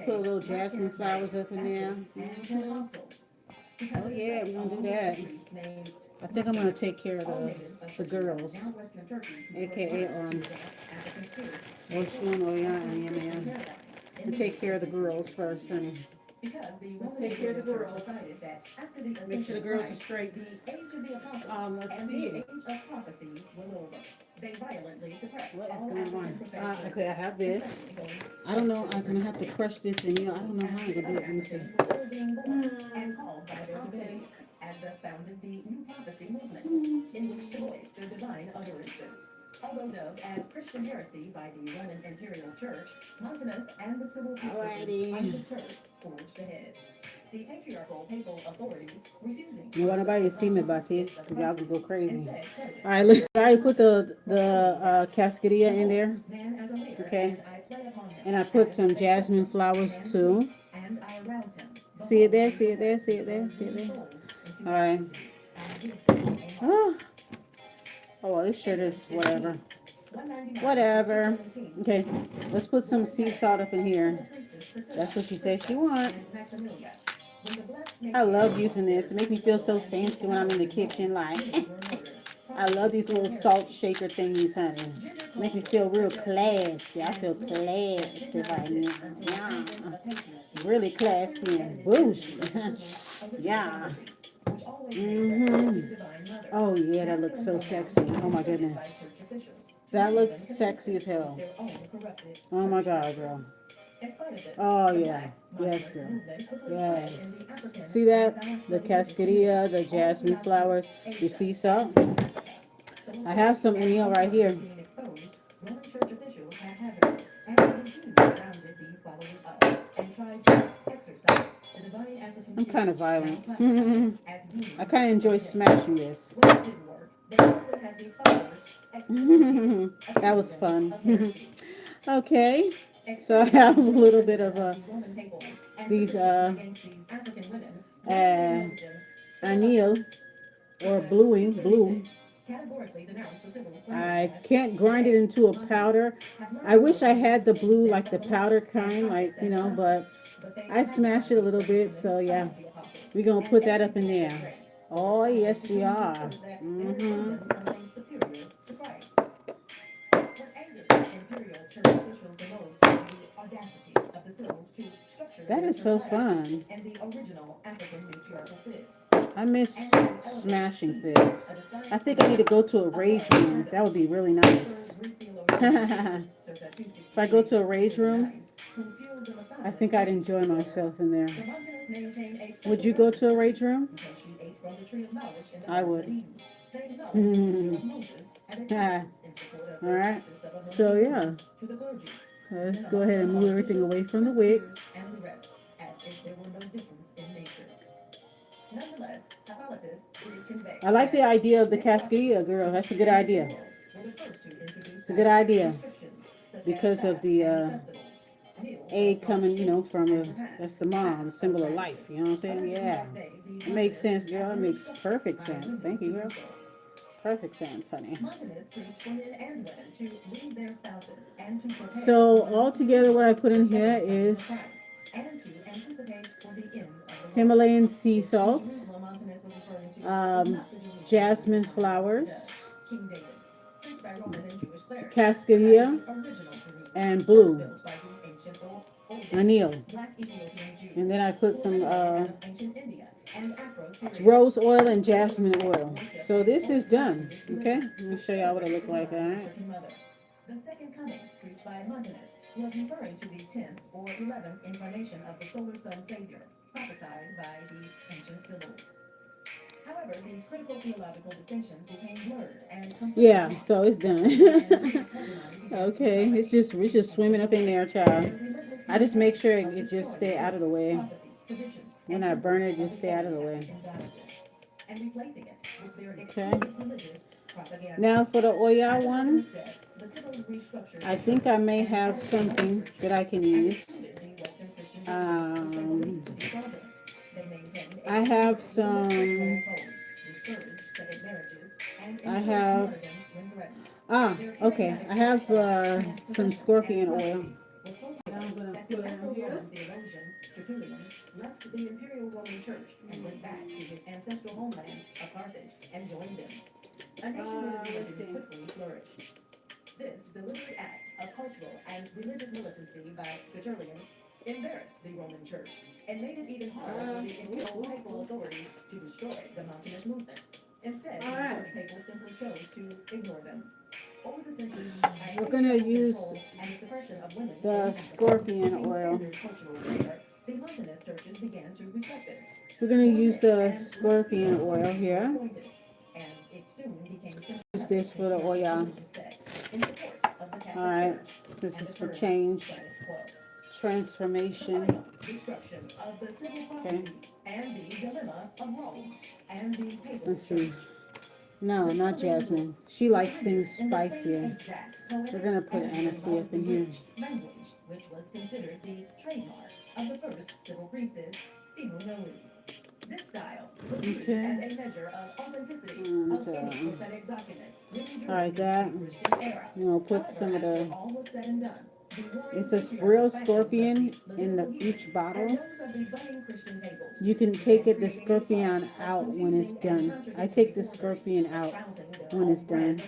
Put a little jasmine flowers up in there. Mm-hmm. Oh yeah, we're gonna do that. I think I'm gonna take care of the girls, aka Oshun Oya and Yaman. And take care of the girls first, honey. Let's take care of the girls. Make sure the girls are straight. Let's see. What is going on? Okay, I have this. I don't know. I'm gonna have to crush this in here. I don't know how I'm gonna do it. Let me see. Okay. As thus founded the new prophecy movement, in which to voice their divine utterances. Although dubbed as Christian heresy by the Roman Imperial Church, Montanus and the civil priestesses of the church forged ahead. The patriarchal papal authorities refusing. You want nobody to see me about this? Because y'all can go crazy. All right, look. I put the cascadia in there. Okay. And I put some jasmine flowers too. See it there? See it there? See it there? See it there? All right. Oh, well, this shirt is whatever. Whatever. Okay, let's put some sea salt up in here. That's what she said she wants. I love using this. It makes me feel so fancy when I'm in the kitchen. Like, I love these little salt shaker thingies, honey. Make me feel real classy. I feel classy right now. Yeah. Really classy and bougie. Yeah. Mm-hmm. Oh, yeah, that looks so sexy. Oh, my goodness. That looks sexy as hell. Oh, my God, girl. Oh, yeah. Yes, girl. Yes. See that? The cascadia, the jasmine flowers, the sea salt. I have some in here right here. I'm kind of violent. I kind of enjoy smashing this. That was fun. Okay, so I have a little bit of these anil or blue. I can't grind it into a powder. I wish I had the blue, like the powder kind, like, you know, but I smashed it a little bit. So yeah, we're going to put that up in there. Oh, yes, we are. Mm-hmm. That is so fun. I miss smashing things. I think I need to go to a rage room. That would be really nice. If I go to a rage room, I think I'd enjoy myself in there. Would you go to a rage room? I would. All right. So yeah, let's go ahead and move everything away from the wick. I like the idea of the cascadia, girl. That's a good idea. It's a good idea because of the A coming, you know, from that's the mom, a symbol of life. You know what I'm saying? Yeah, it makes sense, girl. It makes perfect sense. Thank you, girl. Perfect sense, honey. So altogether, what I put in here is Himalayan sea salts, jasmine flowers, cascadia, and blue, anil. And then I put some rose oil and jasmine oil. So this is done. Okay, let me show y'all what it looked like. All right. The second coming, preached by Montanus, was referring to the 10th or 11th incarnation of the solar sun savior, prophesied by the ancient Sybils. However, these critical theological distinctions became blurred and yeah, so it's done. Okay, it's just swimming up in there, child. I just make sure it just stay out of the way. When I burn it, just stay out of the way. Okay. Now for the Oya one, I think I may have something that I can use. I have some. I have. Okay. I have some scorpion oil. Now I'm gonna put it in here. Tertullian left the Imperial Roman Church and went back to his ancestral homeland of Carthage and joined them. A nation where religion quickly flourished. This deliberate act of cultural and religious militancy by Tertullian embarrassed the Roman Church and made it even harder for the imperial papal authorities to destroy the Montanist movement. Instead, the Church papal simply chose to ignore them. Over the centuries, we're going to use the scorpion oil. The Montanist churches began to respect this. We're going to use the scorpion oil here. Use this for the oil. Alright, so this is for change, transformation. Okay. Let's see. No, not Jasmine. She likes things spicier. We're gonna put aniseed up in here. Which was considered the trademark of the first civil priestess, this style was used as a measure of authenticity of any prophetic document. All right, that. You know, put some of the. It's a real scorpion in each bottle. You can take the scorpion out when it's done. I take the scorpion out when it's done.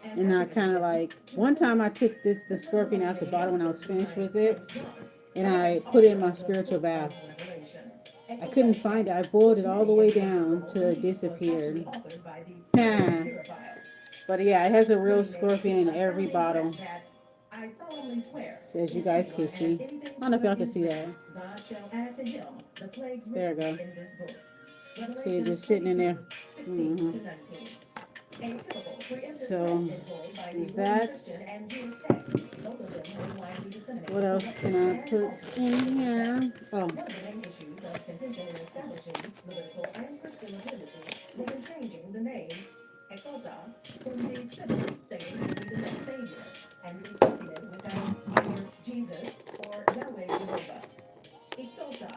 And I kind of like, one time I took the scorpion out the bottle when I was finished with it. And I put it in my spiritual bath. I couldn't find it. I boiled it all the way down till it disappeared. But yeah, it has a real scorpion in every bottle. As you guys can see. I don't know if y'all can see that. There we go. See it just sitting in there. So, is that. What else can I put in here? Oh. Jesus or Yahweh Jehovah. Ixosa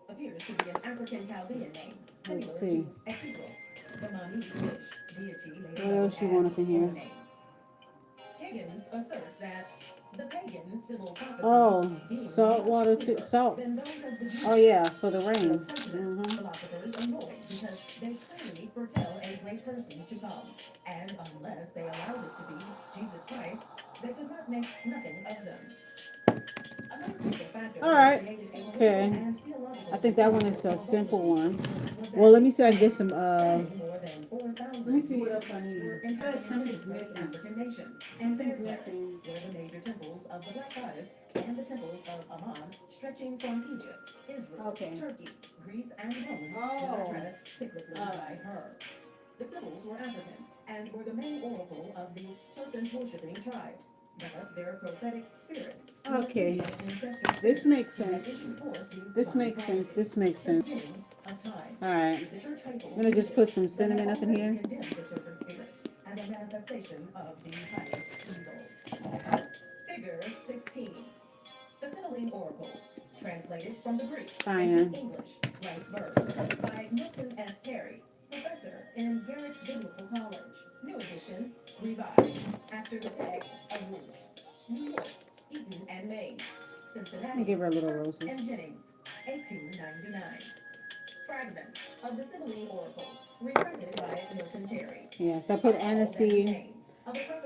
appears to be an African Chaldean name. Let's see. What else you want up in here? Higgins asserts that the pagan civil prophecies. Oh, salt water too. Salt. Oh yeah, for the rain. Philosophers annoyed because they clearly foretell a great person to come, and unless they allowed it to be Jesus Christ, they could not make nothing of them. All right. Okay. I think that one is a simple one. Well, let me see if I can get some. Let me see what else I need. I feel like something's missing. Something's missing. Were the major temples of the Black Goddess and the temples of Ammon, stretching from Egypt, Israel, Turkey, Greece, and Rome, were addressed cyclically by her. The Sybils were African and were the main oracle of the serpent-worshipping tribes. Thus, their prophetic spirit. Okay, this makes sense. This makes sense. This makes sense. All right, I'm gonna just put some cinnamon up in here. manifestation of the highest evil. Figure 16. The Sibylline Oracles, translated from the Greek into English, blank verse, by Milton S. Terry, professor in Garrett Biblical College. New edition, revised, after the text of Woosh, New York, Eaton and Mays, Cincinnati, give her a little Hurst roses. and Jennings, 1899. Fragments of the Sibylline Oracles, reprinted by Milton Terry. Yes, I put aniseed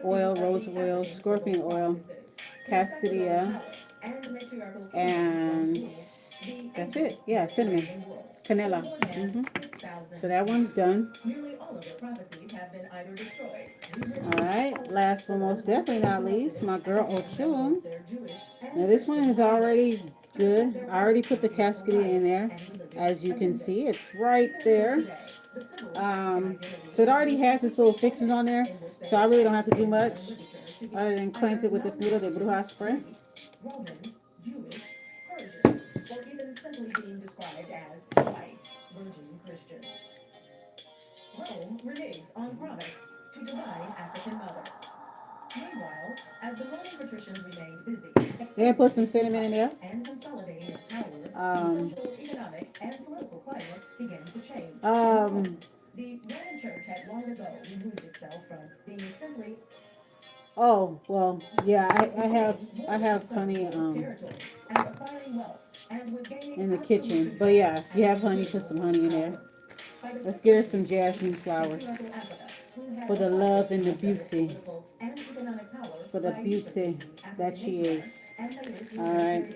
oil, rose oil, scorpion oil, cascadia, and that's it. Yeah, cinnamon, canela. So that one's done. All right, last but most definitely not least, my girl Ochun. Now this one is already good. I already put the cascadia in there. As you can see, it's right there. So it already has its little fixings on there. So I really don't have to do much other than cleanse it with this little de bruja spray. Roman, Jewish, Persian, or even simply being described as white virgin Christians. Rome reneges on promise to divine African mother. Meanwhile, as the Roman patricians remained busy, They put some cinnamon in there. And consolidating its power, the social, economic, and political climate began to change. The Roman Church had long ago removed itself from being simply. Oh well, yeah, I have honey in the kitchen, but yeah, if you have honey, put some honey in there. Let's get her some jasmine flowers for the love and the beauty, for the beauty that she is. All right.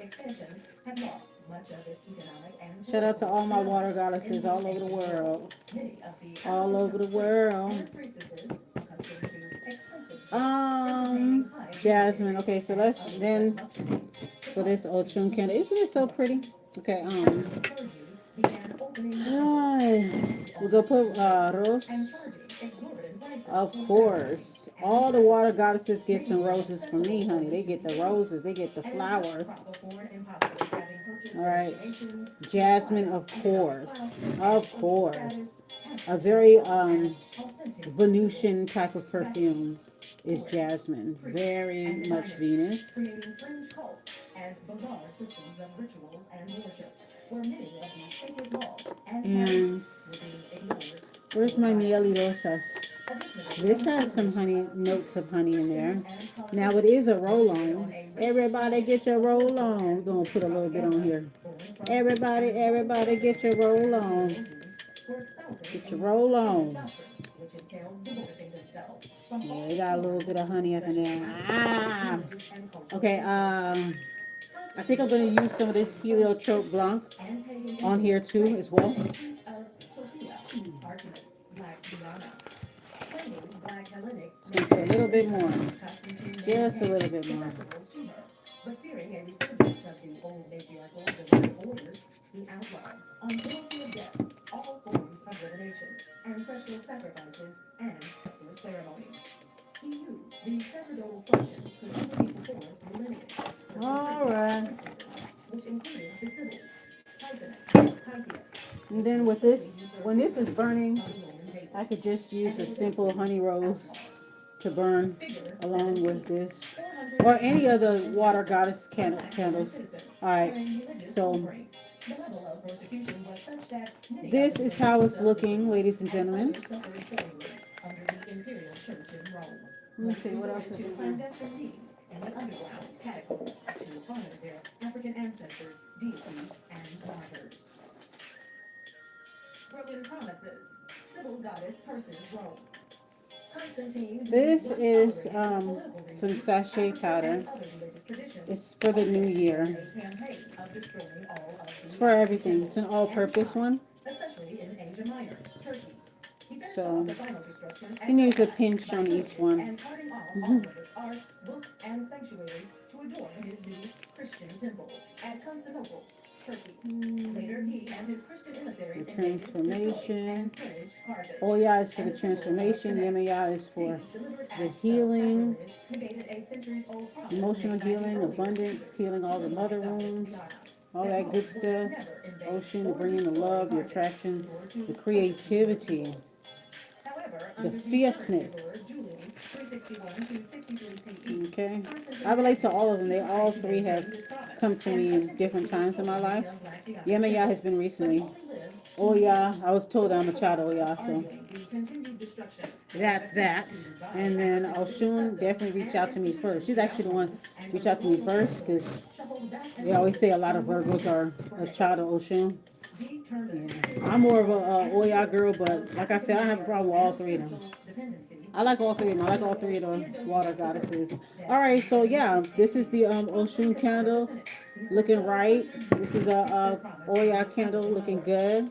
Shout out to all my water goddesses all over the world. All over the world. Jasmine. Okay, so let's then for this Ochun candle. Isn't it so pretty? Okay, we're gonna put rose. Of course. All the water goddesses get some roses from me, honey. They get the roses, they get the flowers. All right. Jasmine, of course. Of course. A very Venusian type of perfume is jasmine. Very much Venus. And where's my miel y rosas? This has some honey, notes of honey in there. Now it is a roll-on. Everybody get your roll-on. We're going to put a little bit on here. Everybody get your roll-on. Get your roll-on. Yeah, you got a little bit of honey up in there. Okay, I think I'm going to use some of this Heliotrope Blanc on here too as well. Just going to put a little bit more. Just a little bit more. But fearing a resurgence of the old matriarchal divine orders, he outlawed, on penalty of death, all forms of divination, ancestral sacrifices, and festive ceremonies. He knew the sacerdotal functions could only be performed through lineage. All right. Which included the Sybils, H.P.I.C, and then with this, when this is burning, I could just use a simple honey rose to burn along with this, or any other water goddess candles. All right, so this is how it's looking, ladies and gentlemen. Let me see what else is in here. In the underground catacombs to honor their African ancestors, deities, and martyrs. Broken promises. Sybil goddess curses Rome. This is some sachet powder. It's for the new year. It's for everything. It's an all-purpose one. So you can use a pinch on each one. The transformation. Oya is for the transformation. Yemaya is for the healing, emotional healing, abundance, healing all the mother wounds, all that good stuff. Ocean to bring in the love, the attraction, the creativity, the fierceness. Okay. I relate to all of them. They all three have come to me in different times in my life. Yemaya has been recently. Oya, I was told I'm a child of Oya, so that's that. And then Oshun definitely reached out to me first. She's actually the one reached out to me first because they always say a lot of Virgos are a child of Oshun. Yeah. I'm more of a Oya girl, but like I said, I have a problem with all three of them. I like all three of them. I like all three of the water goddesses. All right, so yeah, this is the Oshun candle, looking right. This is a Oya candle, looking good.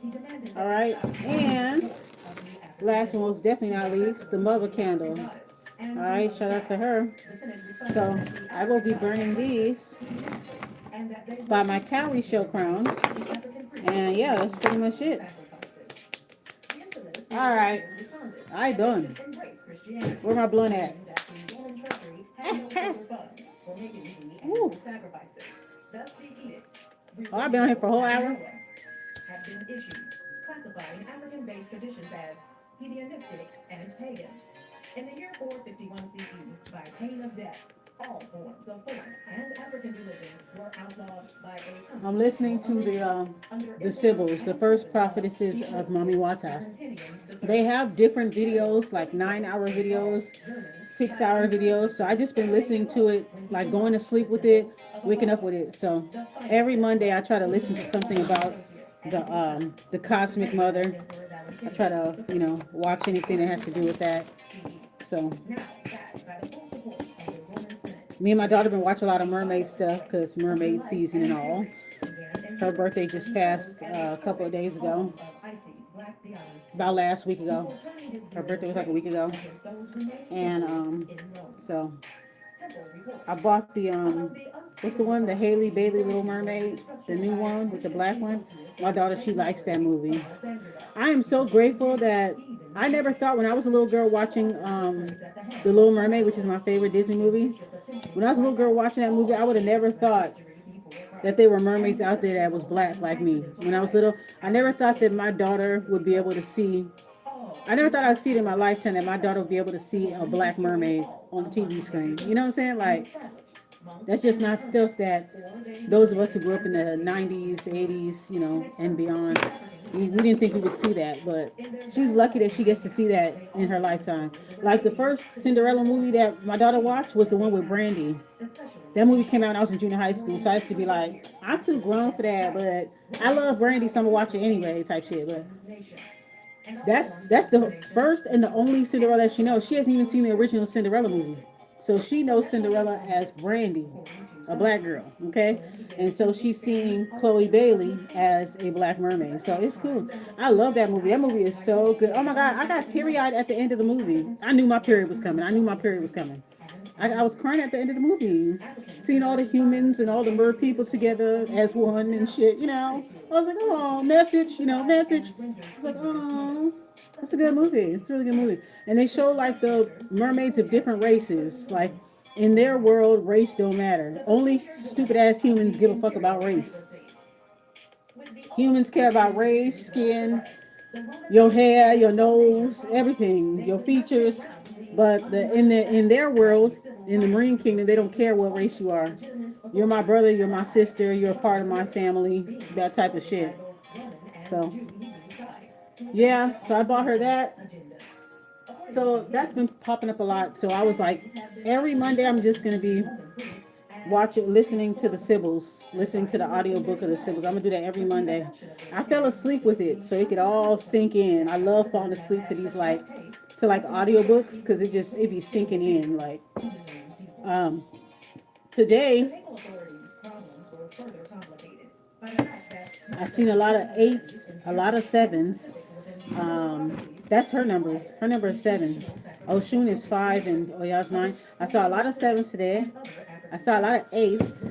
All right, and last one, most definitely not least, the mother candle. All right, shout out to her. So I will be burning these by my cowrie shell crown, and yeah, that's pretty much it. All right, I done. Where my blunt at? Ooh. Oh, I've been on here for a whole hour. Have been issued, classifying African-based traditions as hedonistic and pagan. In the year 451 CE, by pain of death, all forms of foreign and African religion were outlawed by a I'm listening to the Sybils, the first prophetesses of Mami Wata. They have different videos, like 9-hour videos, 6-hour videos. So I just been listening to it, like going to sleep with it, waking up with it. So every Monday I try to listen to something about the cosmic mother. I try to, watch anything that has to do with that. So me and my daughter been watching a lot of mermaid stuff because mermaid season and all. Her birthday just passed a couple of days ago, about last week ago. Her birthday was like a week ago, and so I bought the what's the one, the Haley Bailey Little Mermaid, the new one with the black one. My daughter, she likes that movie. I am so grateful that I never thought when I was a little girl watching the Little Mermaid, which is my favorite Disney movie. When I was a little girl watching that movie, I would have never thought that there were mermaids out there that was black like me. When I was little, I never thought that my daughter would be able to see. I never thought I'd see it in my lifetime that my daughter would be able to see a black mermaid on the TV screen. You know what I'm saying? Like, that's just not stuff that those of us who grew up in the 90s, 80s, and beyond, we didn't think we would see that. But she's lucky that she gets to see that in her lifetime. Like the first Cinderella movie that my daughter watched was the one with Brandy. That movie came out when I was in junior high school, so I used to be like, I'm too grown for that, but I love Brandy, so I'm gonna watch it anyway, type shit. But that's the first and the only Cinderella she knows. She hasn't even seen the original Cinderella movie, so she knows Cinderella as Brandy, a black girl. Okay, and so she's seeing Chloe Bailey as a black mermaid. So it's cool. I love that movie. That movie is so good. Oh my god, I got teary eyed at the end of the movie. I knew my period was coming. I knew my period was coming. I was crying at the end of the movie, seeing all the humans and all the mer people together as one and shit. I was like, oh, message, message. I was like, oh, it's a good movie. It's a really good movie. And they show like the mermaids of different races. Like in their world, race don't matter. Only stupid ass humans give a fuck about race. Humans care about race, skin, your hair, your nose, everything, your features. But in their world, in the Marine Kingdom, they don't care what race you are. You're my brother, you're my sister, you're a part of my family, that type of shit. So yeah, so I bought her that. So that's been popping up a lot. So I was like, every Monday I'm just gonna be watching, listening to the Sybils, listening to the audiobook of the Sybils. I'm gonna do that every Monday. I fell asleep with it, so it could all sink in. I love falling asleep to these like audiobooks because it be sinking in. Like um today, I seen a lot of eights, a lot of sevens. That's her number. Her number is 7. Oshun is 5 and Oya's 9. I saw a lot of sevens today. I saw a lot of eights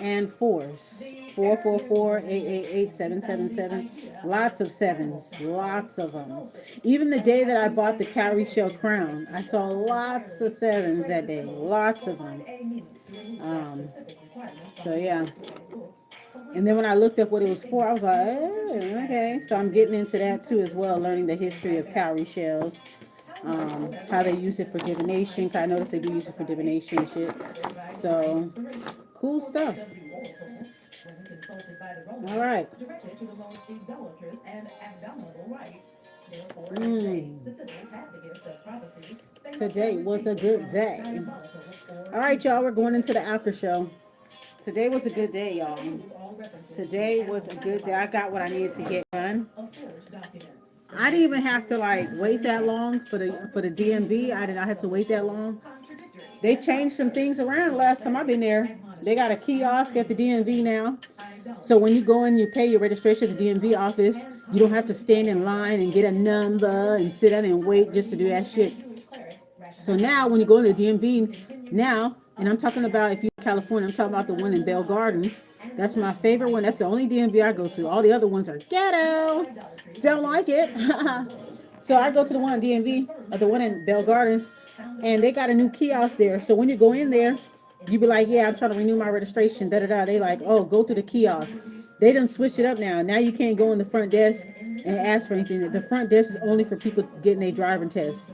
and fours. 444, 888, 777. Lots of sevens. Lots of them. Even the day that I bought the cowrie shell crown, I saw lots of sevens that day. Lots of them. So yeah. And then when I looked up what it was for, I was like, oh, okay. So I'm getting into that too as well, learning the history of cowrie shells. How they use it for divination. 'Cause I noticed they do use it for divination and shit. So, cool stuff. All right. Today was a good day. All right, y'all. We're going into the after show. Today was a good day, y'all. Today was a good day. I got what I needed to get done. I didn't even have to like wait that long for the DMV. I did not have to wait that long. They changed some things around last time I've been there. They got a kiosk at the DMV now. So when you go in, you pay your registration at the DMV office. You don't have to stand in line and get a number and sit down and wait just to do that shit. So now when you go to the DMV now, and I'm talking about if you're in California, I'm talking about the one in Bell Gardens. That's my favorite one. That's the only DMV I go to. All the other ones are ghetto. Don't like it. So I go to the one in DMV, or the one in Bell Gardens, and they got a new kiosk there. So when you go in there, you be like, yeah, I'm trying to renew my registration, da da da. They like, oh, go to the kiosk. They done switched it up now. Now you can't go in the front desk and ask for anything. The front desk is only for people getting their driving test.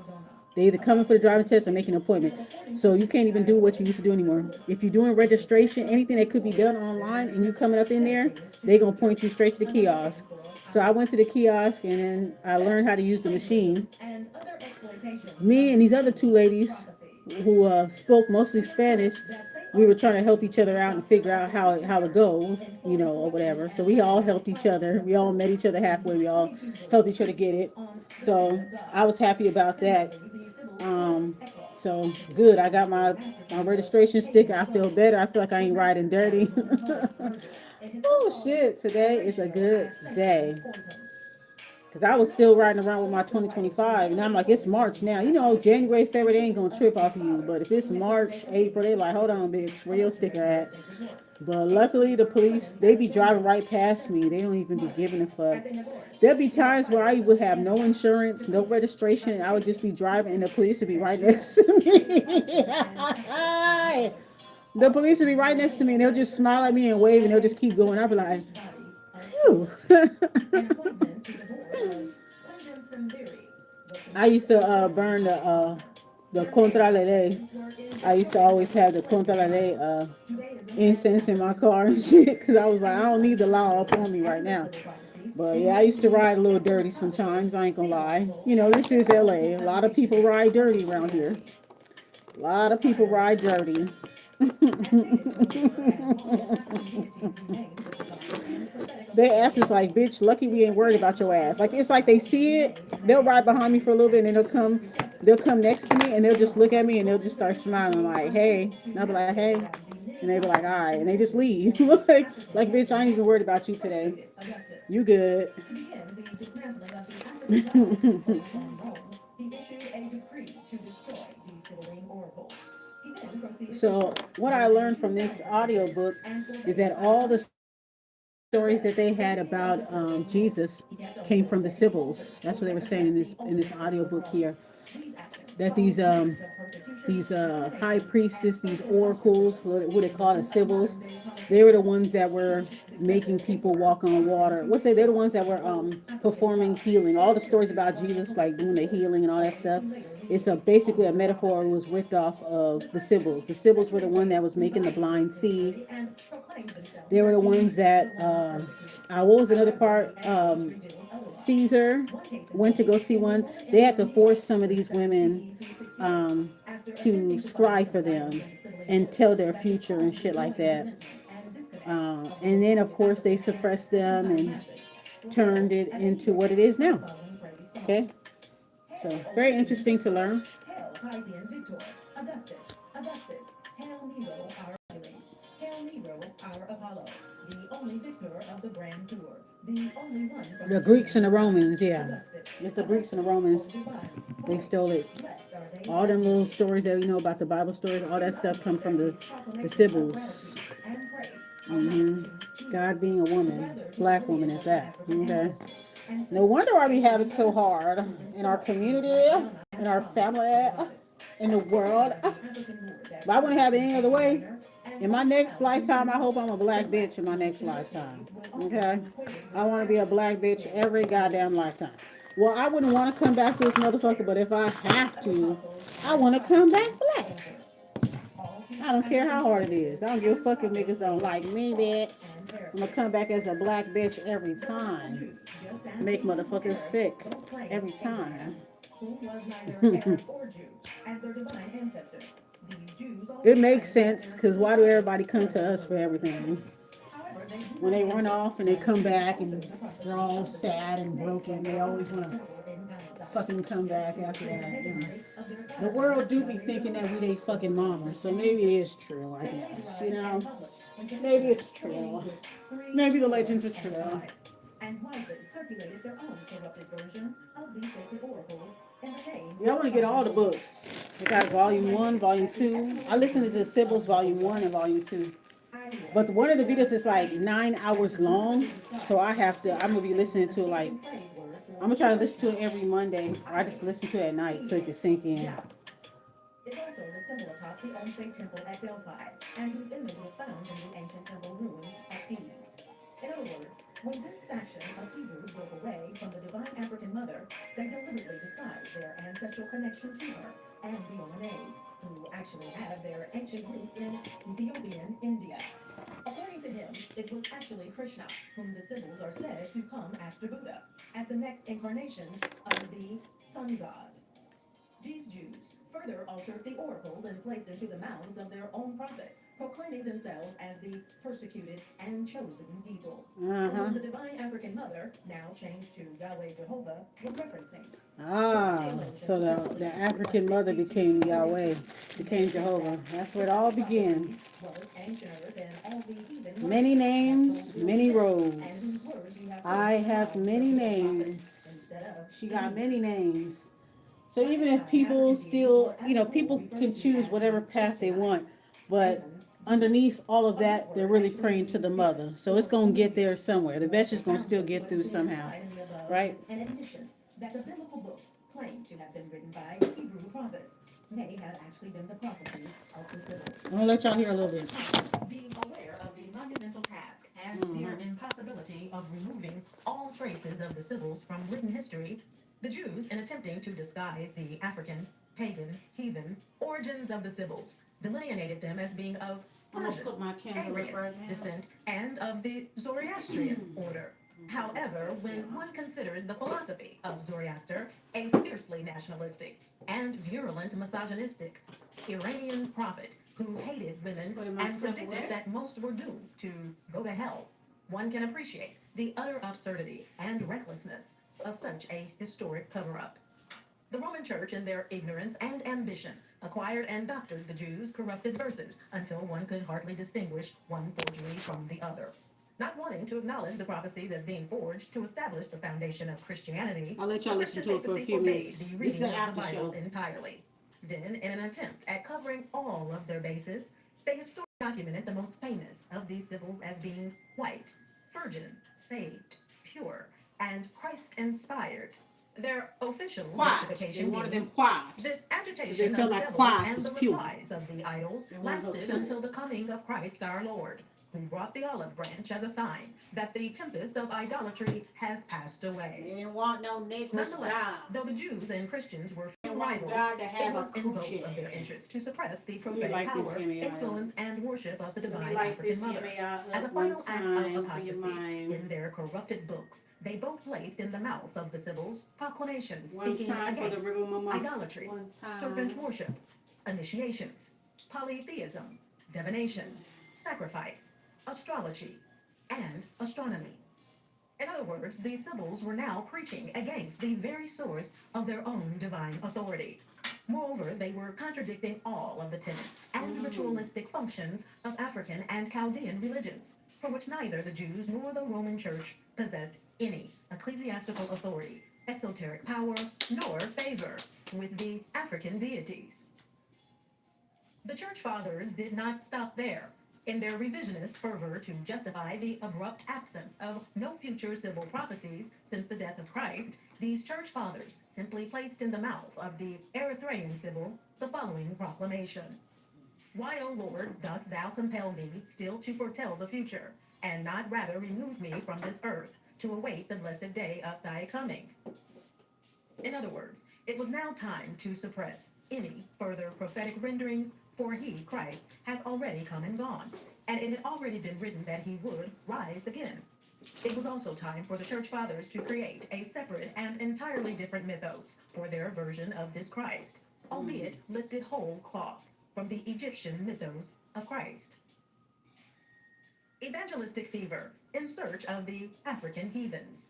They either coming for the driving test or making an appointment. So you can't even do what you used to do anymore. If you're doing registration, anything that could be done online and you coming up in there, they going to point you straight to the kiosk. So I went to the kiosk and then I learned how to use the machine. Me and these other two ladies who spoke mostly Spanish, we were trying to help each other out and figure out how it goes, or whatever. So we all helped each other. We all met each other halfway. We all helped each other get it. So I was happy about that. So good. I got my registration sticker. I feel better. I feel like I ain't riding dirty. Oh shit! Today is a good day. Cause I was still riding around with my 2025, and I'm like, it's March now. January, February, they ain't gonna trip off of you. But if it's March, April, they like, hold on, bitch, where your sticker at? But luckily, the police, they be driving right past me. They don't even be giving a fuck. There'd be times where I would have no insurance, no registration, and I would just be driving, and the police would be right next to me. The police would be right next to me, and they'll just smile at me and wave, and they'll just keep going. I'll be like, phew. I used to burn the contra la ley. I used to always have the contra la ley incense in my car and shit because I was like, I don't need the law up on me right now. But yeah, I used to ride a little dirty sometimes. I ain't gonna lie. This is LA. A lot of people ride dirty around here. A lot of people ride dirty. Their ass is like, bitch, lucky we ain't worried about your ass. Like, it's like they see it, they'll ride behind me for a little bit, and then they'll come next to me, and they'll just look at me, and they'll just start smiling, like, hey. And I'll be like, hey. And they be like, all right. And they just leave. like, bitch, I ain't even worried about you today. You good. So, what I learned from this audiobook is that all the stories that they had about Jesus came from the Sybils. That's what they were saying in this audiobook here. That these high priestess, these oracles, what they call the Sybils, they were the ones that were making people walk on water. They're the ones that were performing healing. All the stories about Jesus, like doing the healing and all that stuff, it's basically a metaphor. It was ripped off of the Sybils. The Sybils were the one that was making the blind see. They were the ones that what was another part? Caesar went to go see one. They had to force some of these women to scry for them and tell their future and shit like that. And then, of course, they suppressed them and turned it into what it is now. Okay? So, very interesting to learn. The Greeks and the Romans, yeah. It's the Greeks and the Romans. They stole it. All them little stories that we know about the Bible stories, all that stuff come from the Sybils. God being a woman, black woman at that. Okay. No wonder why we have it so hard in our community, in our family, in the world. If I wouldn't have it any other way, in my next lifetime, I hope I'm a black bitch in my next lifetime. Okay? I want to be a black bitch every goddamn lifetime. Well, I wouldn't want to come back to this motherfucker, but if I have to, I want to come back black. I don't care how hard it is. I don't give a fuck if niggas don't like me, bitch. I'm gonna come back as a black bitch every time. Make motherfuckers sick every time. It makes sense, because why do everybody come to us for everything? When they run off and they come back and they're all sad and broken, they always want to fucking come back after that. You know. The world do be thinking that we they fucking mama, so maybe it is true, I guess. You know, maybe it's true. Maybe the legends are true. Yeah, I want to get all the books. We got volume 1, volume 2. I listened to the Sybils volume 1 and volume 2. But one of the videos is like 9 hours long, so I'm gonna be listening to like, I'm gonna try to listen to it every Monday, or I just listen to it at night so it can sink in. It also is a symbol atop the Olympic temple at Delphi, and whose image was found in the ancient temple ruins at Thebes. In other words, when this faction of Hebrews broke away from the divine African mother, they deliberately disguised their ancestral connection to her and the Omanese, who actually have their ancient roots in Ethiopian India. According to him, it was actually Krishna, whom the symbols are said to come after Buddha, as the next incarnation of the sun god. These Jews further altered the oracles and placed into the mouths of their own prophets, proclaiming themselves as the persecuted and chosen people. Whom the divine African mother, now changed to Yahweh Jehovah, was referencing. Ah, so the African mother became Yahweh, became Jehovah. That's where it all begins. Many names, many roads. I have many names. She got many names. So even if people still, people can choose whatever path they want, but underneath all of that, they're really praying to the mother. So it's going to get there somewhere. The message is going to still get through somehow, right? An admission that the biblical books claim to have been written by Hebrew prophets may have actually been the prophecies of the Sybils. I'm going to let y'all hear a little bit. Being aware of the monumental task and near impossibility of removing all traces of the Sybils from written history, the Jews, in attempting to disguise the African, pagan, heathen origins of the Sybils, delineated them as being of Persian, Aryan descent and of the Zoroastrian order. However, when one considers the philosophy of Zoroaster, a fiercely nationalistic and virulent misogynistic Iranian prophet who hated women and predicted that most were doomed to go to hell, one can appreciate the utter absurdity and recklessness of such a historic cover-up. The Roman Church, in their ignorance and ambition, acquired and doctored the Jews' corrupted verses until one could hardly distinguish one forgery from the other. Not wanting to acknowledge the prophecies as being forged to establish the foundation of Christianity, I'll let y'all listen to it for a few minutes. This is the Bible entirely. Then, in an attempt at covering all of their bases, they historically documented the most famous of these Sybils as being white, virgin, saved, pure, and Christ-inspired. Their official justification being this agitation of the devils and the replies of the idols lasted until the coming of Christ our Lord, who brought the olive branch as a sign that the tempest of idolatry has passed away. They didn't want no Negroes. Nonetheless, though the Jews and Christians were rivals, it was in both of their interests to suppress the prophetic power, influence, and worship of the divine African mother. As a final act of apostasy, in their corrupted books, they both placed in the mouth of the Sybils proclamations speaking against idolatry, serpent worship, initiations, polytheism, divination, sacrifice, astrology, and astronomy. In other words, the Sybils were now preaching against the very source of their own divine authority. Moreover, they were contradicting all of the tenets and ritualistic functions of African and Chaldean religions, for which neither the Jews nor the Roman Church possessed any ecclesiastical authority, esoteric power, nor favor with the African deities. The Church Fathers did not stop there. In their revisionist fervor to justify the abrupt absence of no future Sybil prophecies since the death of Christ, these Church Fathers simply placed in the mouth of the Erythraean Sybil the following proclamation: Why, O Lord, dost thou compel me still to foretell the future, and not rather remove me from this earth, to await the blessed day of thy coming? In other words, it was now time to suppress any further prophetic renderings, for he, Christ, has already come and gone, and it had already been written that he would rise again. It was also time for the church fathers to create a separate and entirely different mythos for their version of this Christ, albeit lifted whole cloth from the Egyptian mythos of Christ. Evangelistic fever in search of the African heathens.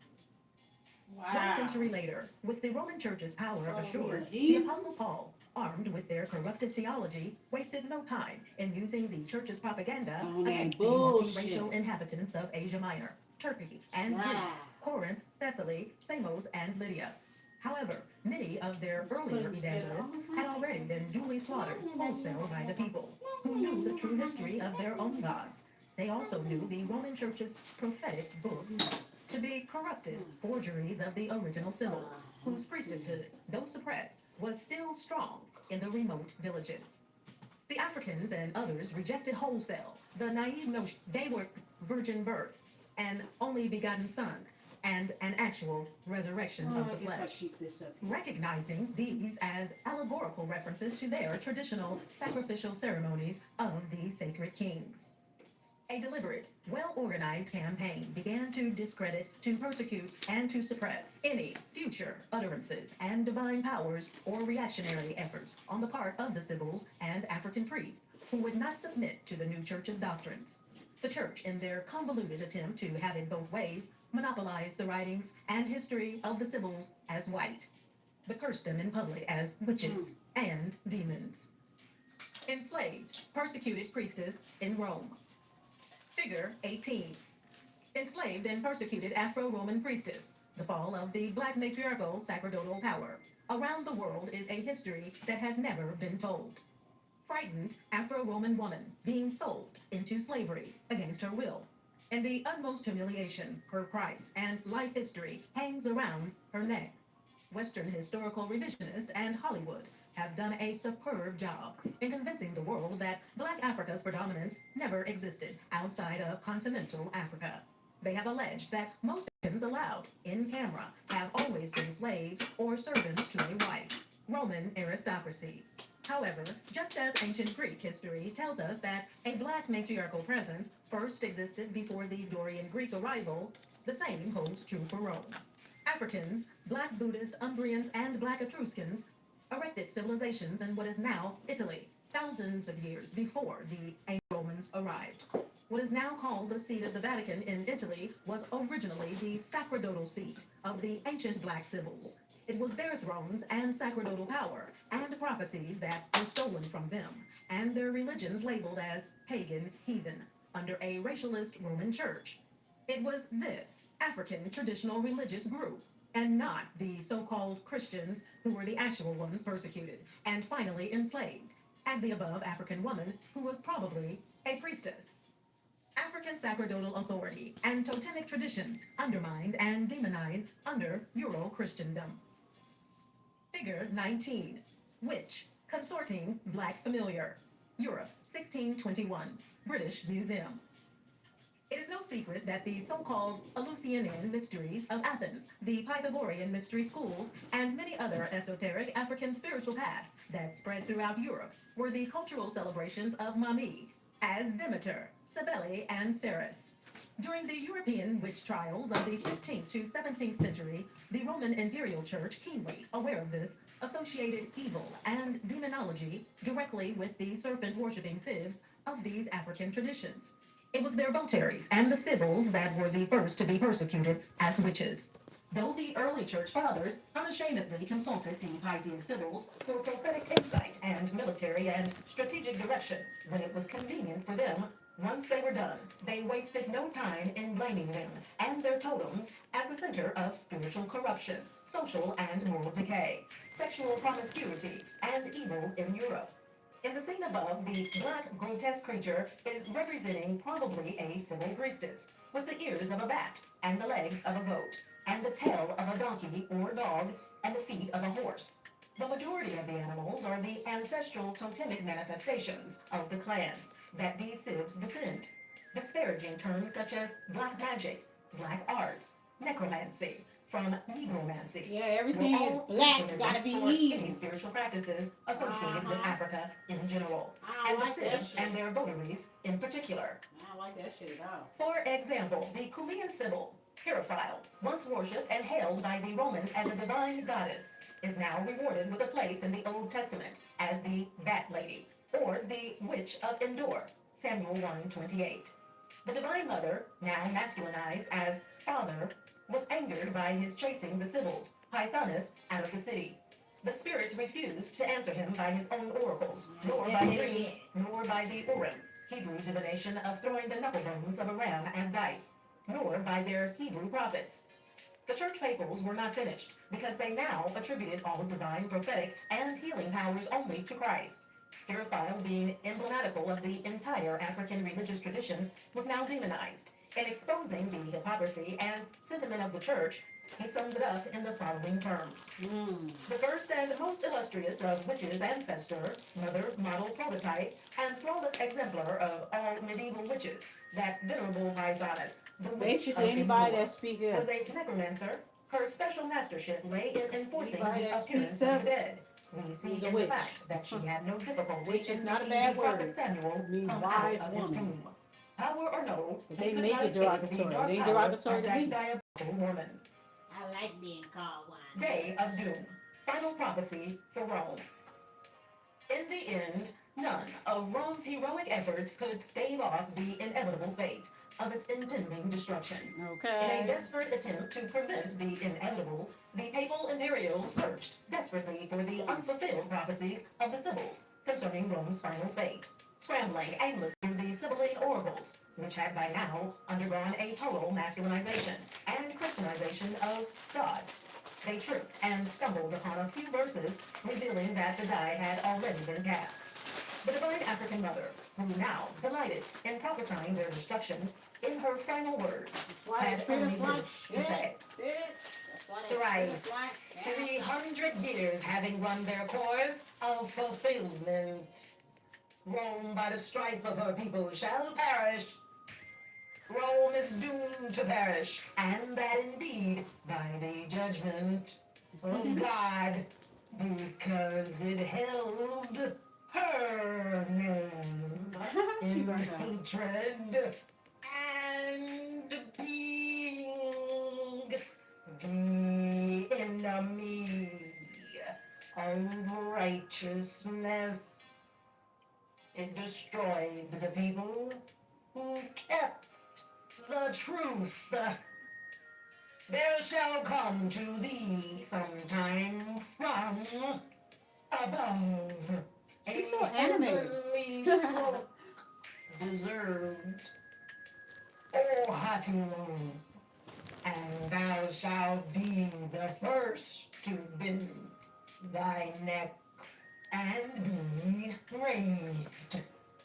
Wow. 1 century later, with the Roman Church's power assured, the Apostle Paul, armed with their corrupted theology, wasted no time in using the church's propaganda against the multiracial inhabitants of Asia Minor, Turkey, and Greece, Corinth, Thessaly, Samos, and Lydia. However, many of their earlier evangelists had already been duly slaughtered wholesale by the people, who knew the true history of their own gods. They also knew the Roman Church's prophetic books to be corrupted forgeries of the original symbols, whose priestesshood, though suppressed, was still strong in the remote villages. The Africans and others rejected wholesale the naive notion they were virgin birth, an only begotten son, and an actual resurrection of the flesh, recognizing these as allegorical references to their traditional sacrificial ceremonies of the sacred kings. A deliberate, well-organized campaign began to discredit, to persecute, and to suppress any future utterances and divine powers or reactionary efforts on the part of the Sybils and African priests who would not submit to the new church's doctrines. The church, in their convoluted attempt to have it both ways, monopolized the writings and history of the Sybils as white, but cursed them in public as witches and demons. Enslaved, persecuted priestess in Rome. Figure 18. Enslaved and persecuted Afro-Roman priestess. The fall of the Black matriarchal sacerdotal power. Around the world is a history that has never been told. Frightened Afro-Roman woman being sold into slavery against her will. And the utmost humiliation, her price, and life history hangs around her neck. Western historical revisionists and Hollywood have done a superb job in convincing the world that Black Africa's predominance never existed outside of continental Africa. They have alleged that most Africans allowed in camera have always been slaves or servants to a white Roman aristocracy. However, just as ancient Greek history tells us that a Black matriarchal presence first existed before the Dorian Greek arrival, the same holds true for Rome. Africans, Black Buddhists, Umbrians, and Black Etruscans erected civilizations in what is now Italy, thousands of years before the ancient Romans arrived. What is now called the seat of the Vatican in Italy was originally the sacerdotal seat of the ancient Black Sybils. It was their thrones and sacerdotal power and prophecies that were stolen from them, and their religions labeled as pagan heathen under a racialist Roman church. It was this African traditional religious group, and not the so-called Christians who were the actual ones persecuted and finally enslaved, as the above African woman who was probably a priestess. African sacerdotal authority and totemic traditions undermined and demonized under Euro-Christendom. Figure 19. Witch, consorting Black familiar. Europe, 1621. British Museum. It is no secret that the so-called Eleusinian mysteries of Athens, the Pythagorean mystery schools, and many other esoteric African spiritual paths that spread throughout Europe were the cultural celebrations of Mami, as Demeter, Cybele, and Ceres. During the European witch trials of the 15th to 17th century, the Roman Imperial Church, keenly aware of this, associated evil and demonology directly with the serpent-worshipping Sybs of these African traditions. It was their votaries and the Sybils that were the first to be persecuted as witches. Though the early church fathers unashamedly consulted the pious Sybils for prophetic insight and military and strategic direction when it was convenient for them, once they were done, they wasted no time in blaming them and their totems as the center of spiritual corruption, social and moral decay, sexual promiscuity, and evil in Europe. In the scene above, the black grotesque creature is representing probably a Sybil priestess, with the ears of a bat, and the legs of a goat, and the tail of a donkey or dog, and the feet of a horse. The majority of the animals are the ancestral totemic manifestations of the clans that these Sybs descend. Disparaging terms such as black magic, black arts, necromancy, from negromancy. Yeah, Were everything is all black. Gotta euphemisms be for any evil. spiritual practices associated with Africa in general, I don't and the like that Sybils shit. and their votaries in particular. I don't like that shit at all. For example, the Korean Sybil, Hierophile, once worshipped and hailed by the Romans as a divine goddess, is now rewarded with a place in the Old Testament as the That Lady, or the Witch of Endor, Samuel 1:28. The Divine Mother, now masculinized as Father, was angered by his chasing the Sybils, Pythonus, out of the city. The spirits refused to answer him by his own oracles, nor by dreams, nor by the Urim, Hebrew divination of throwing the knuckle bones of a ram as dice, nor by their Hebrew prophets. The church papals were not finished, because they now attributed all divine, prophetic, and healing powers only to Christ. Hierophile, being emblematical of the entire African religious tradition, was now demonized. In exposing the hypocrisy and sentiment of the church, he sums it up in the following terms. The first and most illustrious of witches' ancestor, mother, model, prototype, and flawless exemplar of all medieval witches, that venerable Pythonus, the witch of Basically, anybody Endor, that speaks up. was a necromancer. Her special mastership lay in enforcing Anybody the that appearance speaks of up the dead. We is see a in the witch. fact that she had no difficulty Witch is in not a making bad the prophet word. Samuel It means come wise out of his woman. tomb. Power or no, But he they could make not it escape the derogatory. dark It ain't power derogatory of to that me. diabolical woman. I like being called one. Day of Doom. Final prophecy for Rome. In the end, none of Rome's heroic efforts could stave off the inevitable fate of its impending destruction. In a Okay. desperate attempt to prevent the inevitable, the papal imperials searched desperately for the unfulfilled prophecies of the Sybils concerning Rome's final fate, scrambling aimlessly through the Sibylline oracles, which had by now undergone a total masculinization and Christianization of God. They tripped and stumbled upon a few verses revealing that the die had already been cast. The divine African mother, who now delighted in prophesying their destruction, in her final words, had only this to say. Thrice, 300 years having run their course of fulfillment, Rome by the strife of her people shall perish. Rome is doomed to perish, and that indeed by the judgment of God, because it held her name in hatred and being the enemy of righteousness. It destroyed the people who kept the truth. There shall come to thee sometime from above She's so animated. heavenly stroke deserved, O Hatimon, and thou shalt be the first to bend thy neck and be raised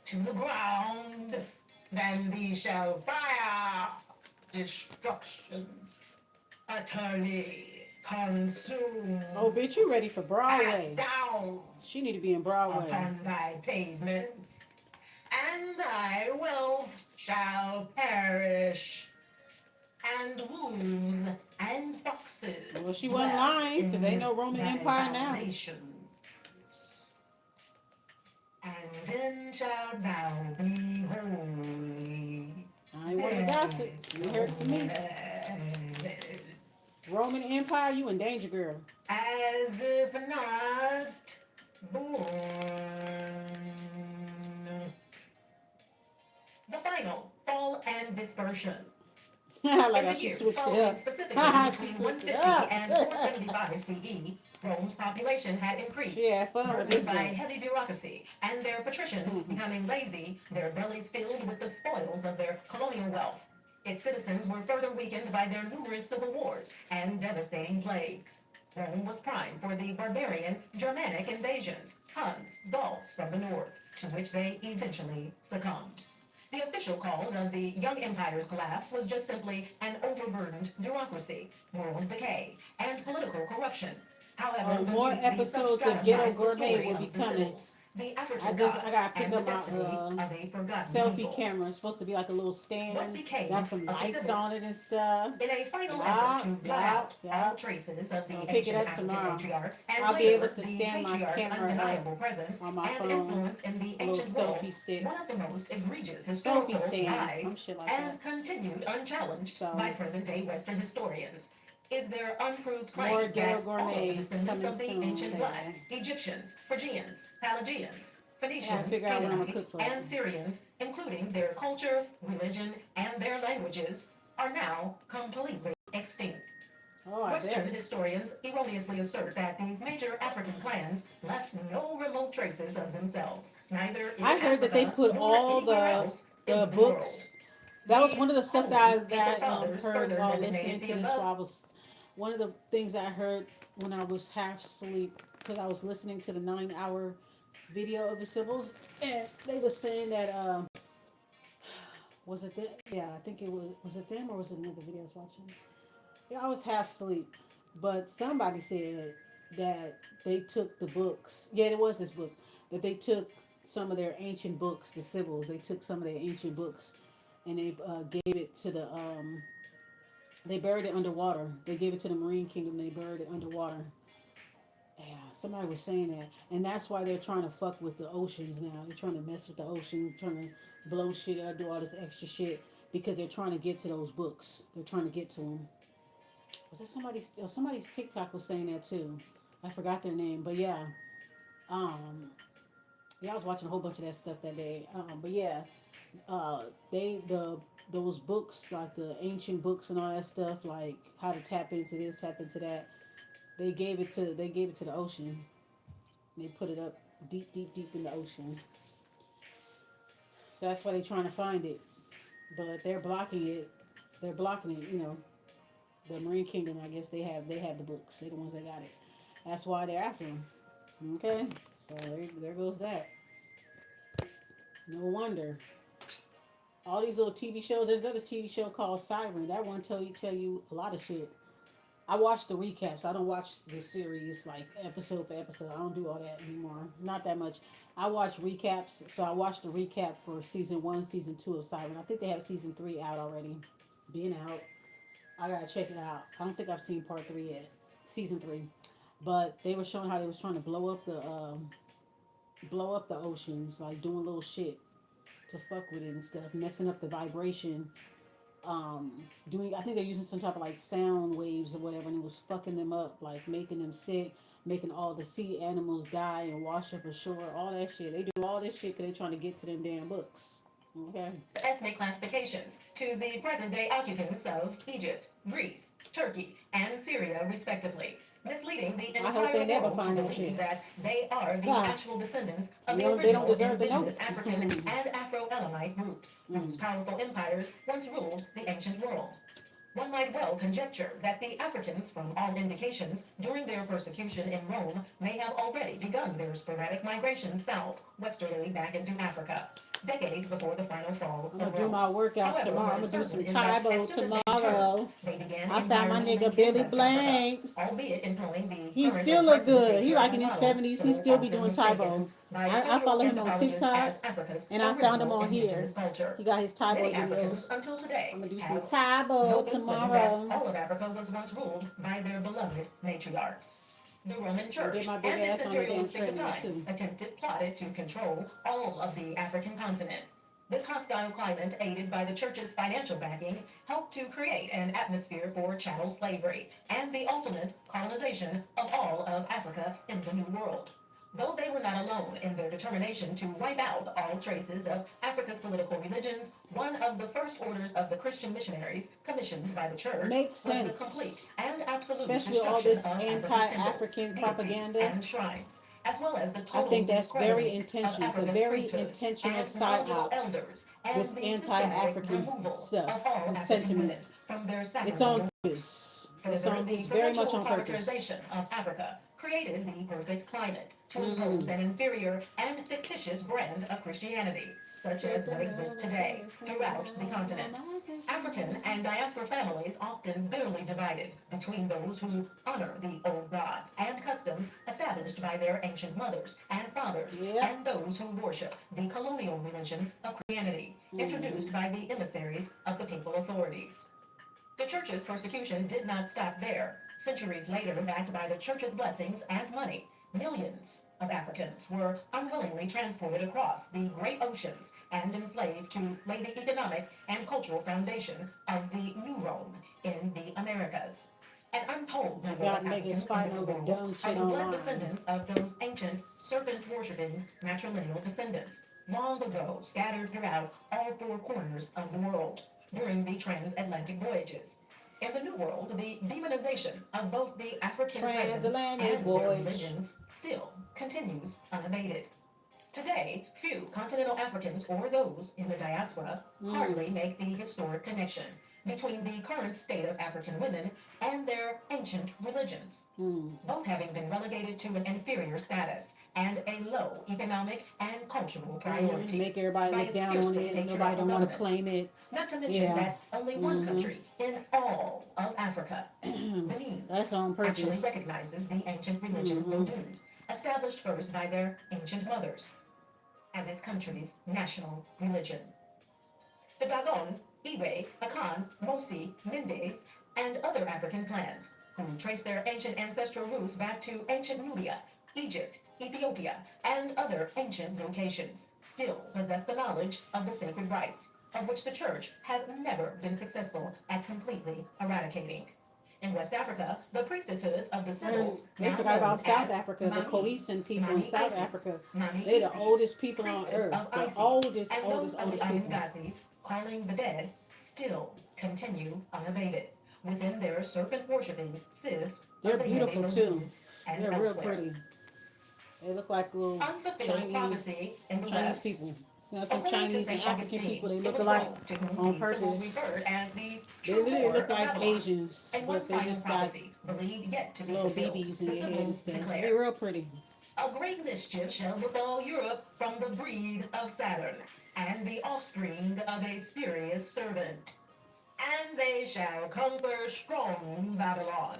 to the ground. Then thee shall fire destruction utterly consume. Oh, bitch, you ready for Broadway? Cast down She need to be in Broadway. upon thy pavements, and thy wealth shall perish, and wolves and foxes. Well, she wasn't lying, because ain't no in Roman thy Empire now. foundations. And then shalt thou be holy. I ain't one of the gossip. You heard it from me. Roman Empire, you in danger, girl. As if not born. The final fall and dispersion. Like In how the she years switched it following up. specifically She between switched it 150 up. and 475 CE, Rome's population had increased. She had fun with this Burdened by girl. heavy bureaucracy and their patricians becoming lazy, their bellies filled with the spoils of their colonial wealth. Its citizens were further weakened by their numerous civil wars and devastating plagues. Rome was primed for the barbarian Germanic invasions, Huns, Gauls from the north, to which they eventually succumbed. The official cause of the young empire's collapse was just simply an overburdened bureaucracy, moral decay, and political corruption. However, More episodes of Ghetto Gourmet will be coming. the African gods, I gotta pick and the up my destiny of a forgotten selfie people. camera. It's supposed to be like a little What stand. became Got some of the lights Sybils? on it and stuff. In a final effort Yeah, to blot yeah, out yeah. all traces of the I'll pick it ancient up African tomorrow. matriarchs and I'll be able later to the stand my patriarch's camera undeniable presence on my and phone. influence in the A little ancient world, selfie stick. one of the most egregious Selfie historical stand. lies Some shit like and that. continued unchallenged So, by present-day Western historians is their unproved more claim ghetto that all of the gourmet descendants coming of the soon. ancient Black, There. Egyptians, Phrygians, Pelagians, I gotta Phoenicians, figure out what I'm gonna Canaanites, cook for. and Syrians, including their culture, religion, and their languages, are now completely extinct. Oh, I Western bet. historians erroneously assert that these major African clans left no remote traces of themselves, neither in I heard that they Africa put nor all anywhere else in the the world. books. That was one of the These stuff holy that paper I fathers heard further while listening designated the to this. above. While I was one of the things I heard when I was half asleep because I was listening to the 9 hour video of the Sybils, and they were saying that was it them? Yeah, I think it was it them or was it another video I was watching? Yeah, I was half asleep, but somebody said that they took the books. Yeah, it was this book that they took some of their ancient books, the Sybils. They took some of their ancient books and they gave it to the they buried it underwater. They gave it to the Marine Kingdom. They buried it underwater. Yeah, somebody was saying that, and that's why they're trying to fuck with the oceans now. They're trying to mess with the ocean, trying to blow shit up, do all this extra shit because they're trying to get to those books. They're trying to get to them. Was that somebody's TikTok was saying that too? I forgot their name, but yeah, um, yeah, I was watching a whole bunch of that stuff that day. But yeah, they those books like the ancient books and all that stuff, like how to tap into this, tap into that. They gave it to the ocean. They put it up deep, deep, deep in the ocean. So that's why they're trying to find it, but they're blocking it. They're blocking it. You know, the Marine Kingdom. I guess they have the books. They're the ones that got it. That's why they're after them. Okay, so there goes that. No wonder. All these little TV shows. There's another TV show called Siren. That one tell you a lot of shit. I watch the recaps. I don't watch the series like episode for episode. I don't do all that anymore. Not that much. I watch recaps. So I watched the recap for season 1, season 2 of Siren. I think they have season 3 out already. Being out. I gotta check it out. I don't think I've seen part 3 yet. Season 3. But they were showing how they was trying to blow up the oceans, like doing little shit to fuck with it and stuff, messing up the vibration. Doing I think they're using some type of like sound waves or whatever, and it was fucking them up, like making them sick, making all the sea animals die and wash up ashore, all that shit. They do all this shit because they're trying to get to them damn books. Okay. Ethnic classifications to the present-day occupants of Egypt, Greece, Turkey, and Syria, respectively, misleading the I hope they entire never world to find that believe shit. that they are the Why? actual descendants of They the don't original deserve to know. indigenous African and Afro-Elamite groups, whose powerful empires once ruled the ancient world. One might well conjecture that the Africans, from all indications, during their persecution in Rome, may have already begun their sporadic migration south, westerly back into Africa, decades before the final fall I'm of gonna do Rome. my workouts However, tomorrow. what I'm is gonna do some certain is that Tybo as soon as they tomorrow. returned, they began I found my environmental nigga Billy West Africa, Blanks. albeit employing the He current still and look present good. He like in his patriarchal model, 70s. He so still be often doing mistaken Tybo. by I cultural follow him on anthropologists TikTok, as Africa's and I found him original on here. indigenous culture. He got his Tybo Many Africans videos. until today I'm gonna do some have Tybo no inkling that tomorrow. all of Africa was once ruled by their beloved matriarchs. The Roman Church Get my big and its ass on the damn imperialistic treadmill designs too. plotted to control all of the African continent. This hostile climate, aided by the church's financial backing, helped to create an atmosphere for chattel slavery and the ultimate colonization of all of Africa in the New World. Though they were not alone in their determination to wipe out all traces of Africa's political religions, one of the first orders of the Christian missionaries commissioned by the church Makes was the sense. complete and absolute Especially all destruction this of Africa's anti-African temples, propaganda. deities, and shrines, as well as the I total think that's very discrediting of intentional. It's a Africa's very priesthoods intentional and side knowledgeable out. elders, and This the systematic anti-African removal stuff, of all the African women sentiments. from their It's on sacramental. purpose. Further, It's the very much perpetual on purpose. privatization of Africa created the perfect climate to impose an inferior and fictitious brand of Christianity, such as what exists today throughout the continent. African and diaspora families often bitterly divided between those who honor the old gods and customs established by their ancient mothers and fathers, and those who worship the colonial religion of Christianity, introduced by the emissaries of the papal authorities. The church's persecution did not stop there. Centuries later, backed by the church's blessings and money, millions of Africans were unwillingly transported across the great oceans and enslaved to lay the economic and cultural foundation of the New Rome in the Americas. An untold number of Africans in the world are the blood descendants of those ancient serpent-worshipping matrilineal descendants, long ago scattered throughout all four corners of the world during the transatlantic voyages. In the New World, the demonization of both the African presence and their religions still continues unabated. Today, few continental Africans or those in the diaspora hardly make the historic connection between the current state of African women and their ancient religions, both having been relegated to an inferior status and a low economic and cultural priority. Make everybody look down on it, and nobody don't want to claim it. Not to mention that only one country in all of Africa, Benin, that's on actually purpose. recognizes the ancient religion Vodun, established first by their ancient mothers, as its country's national religion. The Dagon, Iwe, Akan, Mosi, Mindes, and other African clans, who trace their ancient ancestral roots back to ancient Nubia, Egypt, Ethiopia, and other ancient locations, still possess the knowledge of the sacred rites, of which the church has never been successful at completely eradicating. In West Africa, the priestesshoods of the Sybils, they forgot about South Africa, the Khoisan people in South Africa. They're the oldest people on earth. The oldest people. INVOKES, calling the dead, still continue unabated within their serpent-worshipping Sybils. They're beautiful too. They're real pretty. They look like little Chinese people. You know, some Chinese and African people, they look alike on purpose. They literally look like Asians, but they just got little BBs in their head and stuff. They're real pretty. A great mischief shall befall Europe from the breed of Saturn, and the offspring of a spurious servant. And they shall conquer strong Babylon,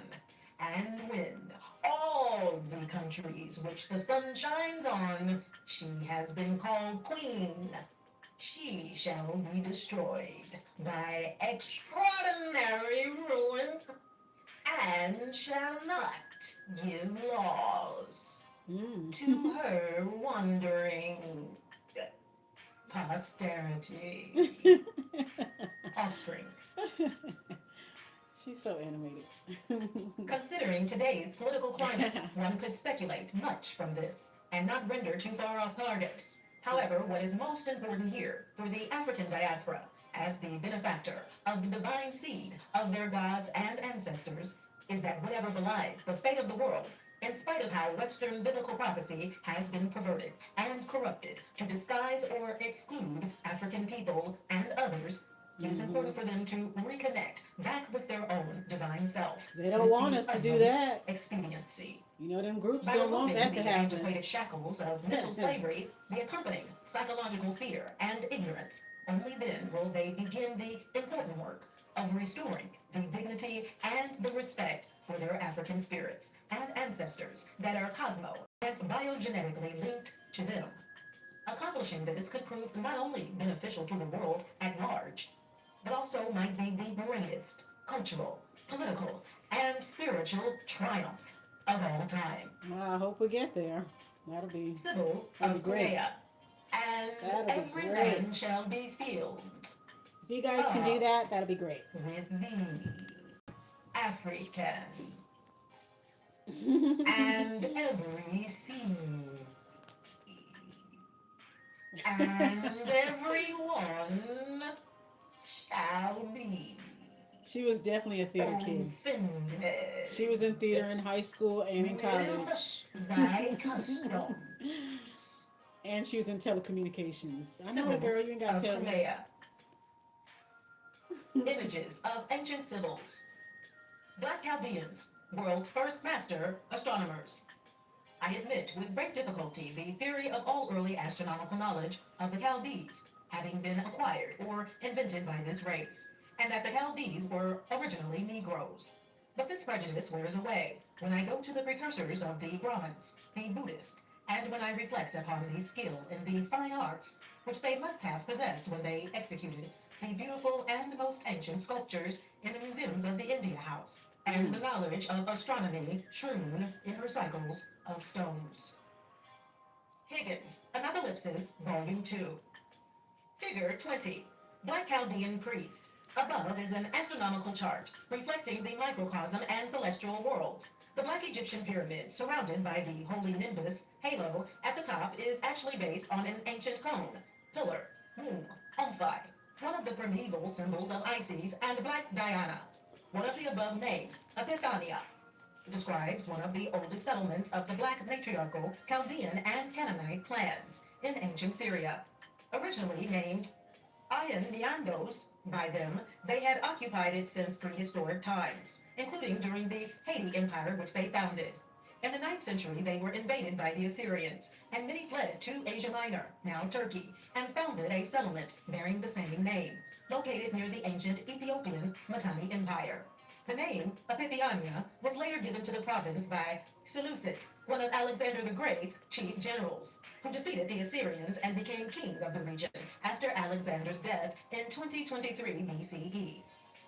and win all the countries which the sun shines on. She has been called queen. She shall be destroyed by extraordinary ruin, and shall not give laws to her wandering posterity. Offspring. She's so animated. Considering today's political climate, one could speculate much from this and not render too far off target. However, what is most important here for the African diaspora, as the benefactor of the divine seed of their gods and ancestors, is that whatever belies the fate of the world, in spite of how Western biblical prophecy has been perverted and corrupted to disguise or exclude African people and others, it is important for them to reconnect back with their own divine self. They don't want us to do that. Expediency. You know, them groups don't want that to happen. By antiquated shackles of mental slavery, the accompanying psychological fear and ignorance, only then will they begin the important work of restoring the dignity and the respect for their African spirits and ancestors that are cosmo and biogenetically linked to them. Accomplishing this could prove not only beneficial to the world at large, but also might be the greatest cultural, political, and spiritual triumph of all time. Well, I hope we get there. That'll be Sybil of Korea, and every man shall be filled. If you guys can do that, that'll be great. With thee, African, and every sea, and everyone shall be. She was definitely a theater kid. She was in theater in high school and in college. Thy custom. And she was in telecommunications. I know it, girl. You ain't got to tell me. Images of ancient Sybils. Black Chaldeans, world's first master astronomers. I admit with great difficulty the theory of all early astronomical knowledge of the Chaldees having been acquired or invented by this race, and that the Chaldees were originally Negroes. But this prejudice wears away when I go to the precursors of the Brahmins, the Buddhists, and when I reflect upon the skill in the fine arts which they must have possessed when they executed the beautiful and most ancient sculptures in the museums of the India House, and the knowledge of astronomy strewn in recycles of stones. Higgins, Anacalypsis, Volume 2. Figure 20. Black Chaldean Priest. Above is an astronomical chart reflecting the microcosm and celestial worlds. The Black Egyptian pyramid, surrounded by the holy nimbus, halo, at the top is actually based on an ancient cone, pillar, moon, Omphai, one of the primeval symbols of Isis and Black Diana. One of the above names, Epiphania, describes one of the oldest settlements of the Black matriarchal Chaldean and Canaanite clans in ancient Syria. Originally named Iron Neandos by them, they had occupied it since prehistoric times, including during the Haiti Empire, which they founded. In the 9th century, they were invaded by the Assyrians, and many fled to Asia Minor, now Turkey, and founded a settlement bearing the same name, located near the ancient Ethiopian Mitanni Empire. The name, Epiphania, was later given to the province by Seleucid, one of Alexander the Great's chief generals, who defeated the Assyrians and became king of the region after Alexander's death in 2023 BCE.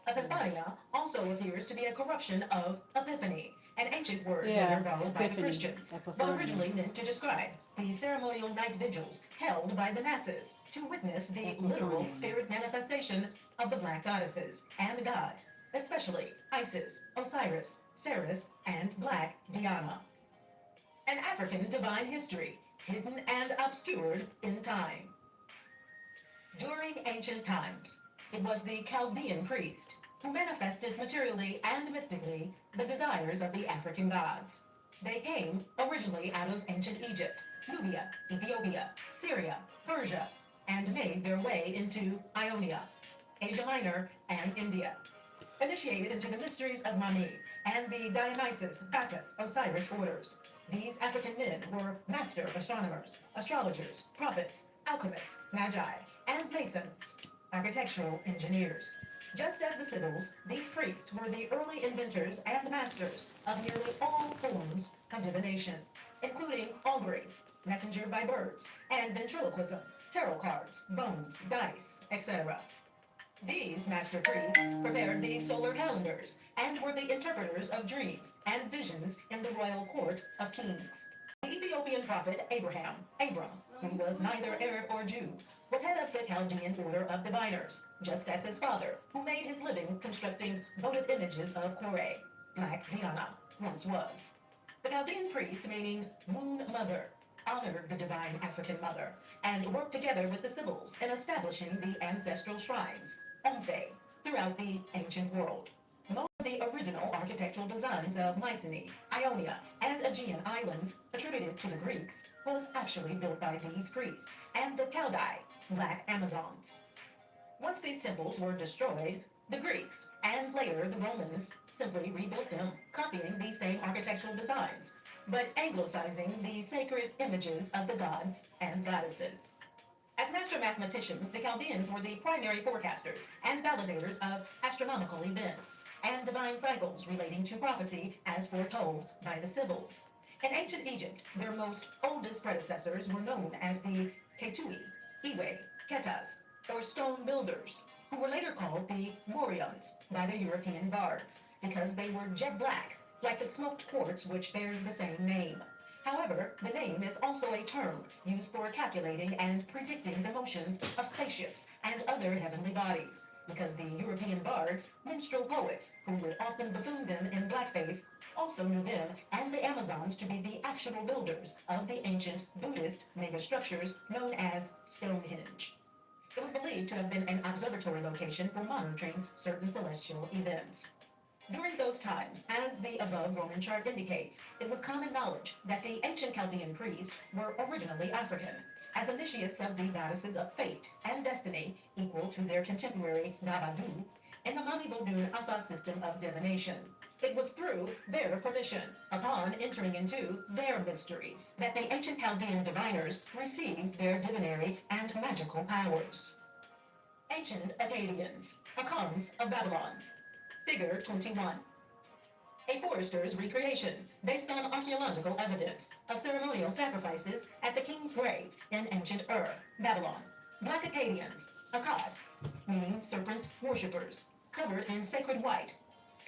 Epiphania also appears to be a corruption of epiphany, an ancient word later borrowed by the Christians, but originally meant to describe the ceremonial night vigils held by the masses to witness the literal spirit manifestation of the black goddesses and gods, especially Isis, Osiris, Ceres, and Black Diana. An African divine history, hidden and obscured in time. During ancient times, it was the Chaldean priest who manifested materially and mystically the desires of the African gods. They came originally out of ancient Egypt, Nubia, Ethiopia, Syria, Persia, and made their way into Ionia, Asia Minor, and India. Initiated into the mysteries of Mani and the Dionysus, Bacchus, Osiris orders. These African men were master astronomers, astrologers, prophets, alchemists, magi, and masons, architectural engineers. Just as the Sybils, these priests were the early inventors and masters of nearly all forms of divination, including augury, messenger by birds, and ventriloquism, tarot cards, bones, dice, etc. These master priests prepared the solar calendars and were the interpreters of dreams and visions in the royal court of kings. The Ethiopian prophet Abraham, Abram, who was neither Arab or Jew, was head of the Chaldean order of diviners, just as his father, who made his living constructing votive images of Kore, Black Diana, once was. The Chaldean priest, meaning Moon Mother, honored the divine African mother and worked together with the Sybils in establishing the ancestral shrines, Omphai, throughout the ancient world. Most of the original architectural designs of Mycenae, Ionia, and Aegean islands attributed to the Greeks was actually built by these priests and the Chaldai, Black Amazons. Once these temples were destroyed, the Greeks, and later the Romans, simply rebuilt them, copying these same architectural designs, but anglicizing the sacred images of the gods and goddesses. As master mathematicians, the Chaldeans were the primary forecasters and validators of astronomical events and divine cycles relating to prophecy as foretold by the Sybils. In ancient Egypt, their most oldest predecessors were known as the Ketui, Iwe, Ketas, or stone builders, who were later called the Morions by the European bards because they were jet black, like the smoked quartz which bears the same name. However, the name is also a term used for calculating and predicting the motions of spaceships and other heavenly bodies, because the European bards, minstrel poets, who would often buffoon them in blackface, also knew them and the Amazons to be the actual builders of the ancient Buddhist megastructures known as Stonehenge. It was believed to have been an observatory location for monitoring certain celestial events. During those times, as the above Roman chart indicates, it was common knowledge that the ancient Chaldean priests were originally African, as initiates of the goddesses of fate and destiny equal to their contemporary Nabadu, in the Mami Vodun Alpha system of divination. It was through their permission, upon entering into their mysteries, that the ancient Chaldean diviners received their divinary and magical powers. Ancient Akkadians, Akans of Babylon. Figure 21. A forester's recreation based on archaeological evidence of ceremonial sacrifices at the king's grave in ancient Ur, Babylon. Black Akkadians, Akkad, meaning serpent worshippers, covered in sacred white.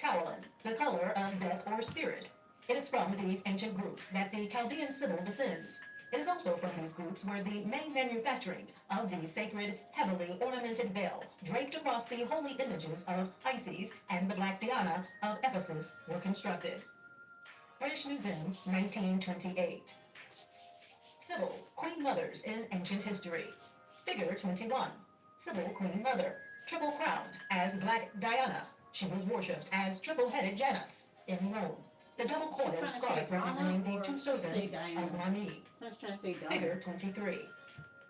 Kaolin, the color of death or spirit. It is from these ancient groups that the Chaldean Sybil descends. It is also from these groups where the main manufacturing of the sacred, heavily ornamented veil draped across the holy images of Isis and the Black Diana of Ephesus were constructed. British Museum, 1928. Sybil, Queen Mothers in Ancient History. Figure 21. Sybil, Queen Mother, triple crowned as Black Diana. She was worshipped as triple-headed Janus in Rome. The double-coiled scarf representing the two serpents of Mami. Figure 23.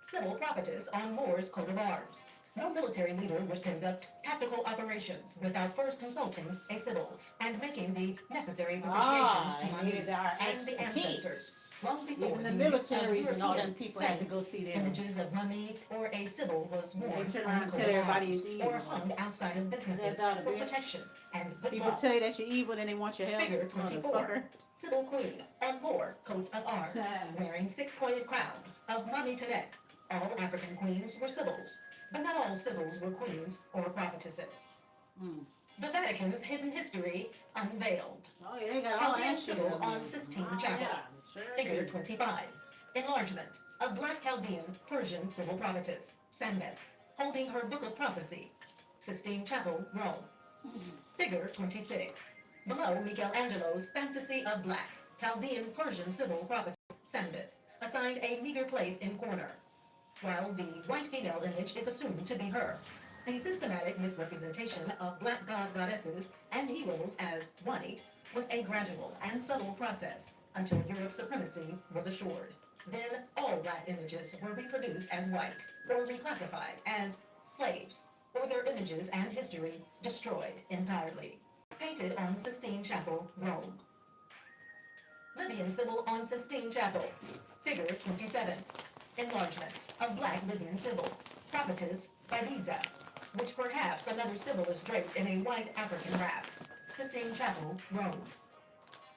Sybil prophetess on Moor's coat of arms. No military leader would conduct tactical operations without first consulting a Sybil and making the necessary propitiations to Mami and the ancestors. Long before even the militaries and all them people had to go see them. Images of Mami or a Sybil was worn They turn around and tell everybody it's evil. or hung outside of businesses for protection and good People luck. tell you that you're evil, then they want your help. Figure 24. Sybil Queen on Moor coat of arms, wearing six-pointed crown of Mami to neck. All African queens were Sybil's, but not all Sybils were queens or prophetesses. The Vatican's hidden history unveiled. Oh yeah, they got all Chaldean that shit Sybil on on Sistine Chapel. Sure Figure do. 25. Enlargement of Black Chaldean Persian Sybil prophetess, Sambeth, holding her book of prophecy. Sistine Chapel, Rome. Figure 26. Below Michelangelo's Fantasy of Black, Chaldean Persian Sybil prophetess, Sambeth, assigned a meager place in corner, while the white female image is assumed to be her. The systematic misrepresentation of black goddesses and heroes as white was a gradual and subtle process until Europe's supremacy was assured. Then all black images were reproduced as white or reclassified as slaves, or their images and history destroyed entirely. Painted on Sistine Chapel, Rome. Libyan Sybil on Sistine Chapel. Figure 27. Enlargement of Black Libyan Sybil, prophetess Ibiza, which perhaps another Sybil is draped in a white African wrap. Sistine Chapel, Rome.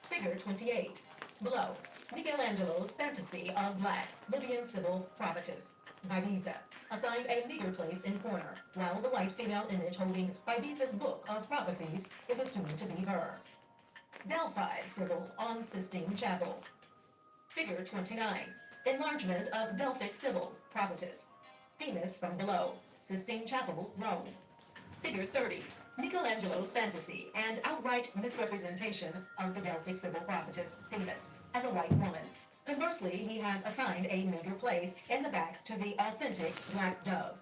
Figure 28. Below, Michelangelo's Fantasy of Black Libyan Sybil prophetess, Ibiza, assigned a meager place in corner, while the white female image holding Ibiza's book of prophecies is assumed to be her. Delphi Sybil on Sistine Chapel. Figure 29. Enlargement of Delphic Sybil, prophetess. Venus from below, Sistine Chapel, Rome. Figure 30. Michelangelo's fantasy and outright misrepresentation of the Delphic Sybil prophetess, Venus, as a white woman. Conversely, he has assigned a meager place in the back to the authentic black dove.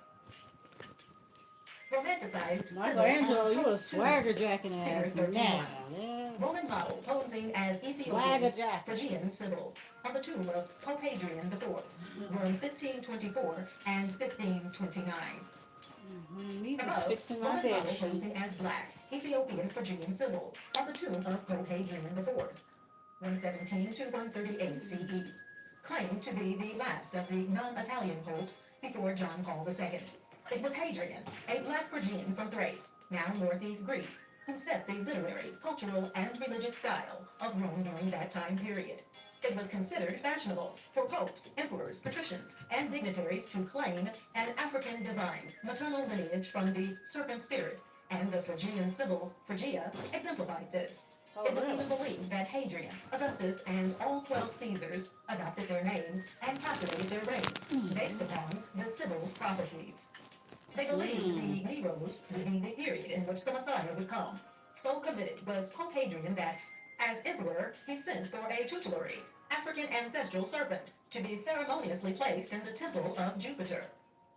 Romanticized Michelangelo, you a Sybil swagger jacking ass Figure 31. now. Yeah. Roman model posing as Ethiopian Swagger jack. Phrygian Sybil on the tomb of Pope Hadrian IV, Rome 1524 and 1529. Me just Above, fixing my Roman bed model sheets. posing as black Ethiopian Phrygian Sybil on the tomb of Pope Hadrian IV, 117 to 138 CE, claimed to be the last of the non-Italian popes before John Paul II. It was Hadrian, a black Phrygian from Thrace, now northeast Greece, who set the literary, cultural, and religious style of Rome during that time period. It was considered fashionable for popes, emperors, patricians, and dignitaries to claim an African divine maternal lineage from the serpent spirit, and the Phrygian Sybil, Phrygia, exemplified this. It was even believed that Hadrian, Augustus, and all 12 Caesars adopted their names and calculated their reigns based upon the Sybil's prophecies. They believed the Neros would be the period in which the Messiah would come. So committed was Pope Hadrian that, as emperor, he sent for a tutelary, African ancestral serpent to be ceremoniously placed in the temple of Jupiter.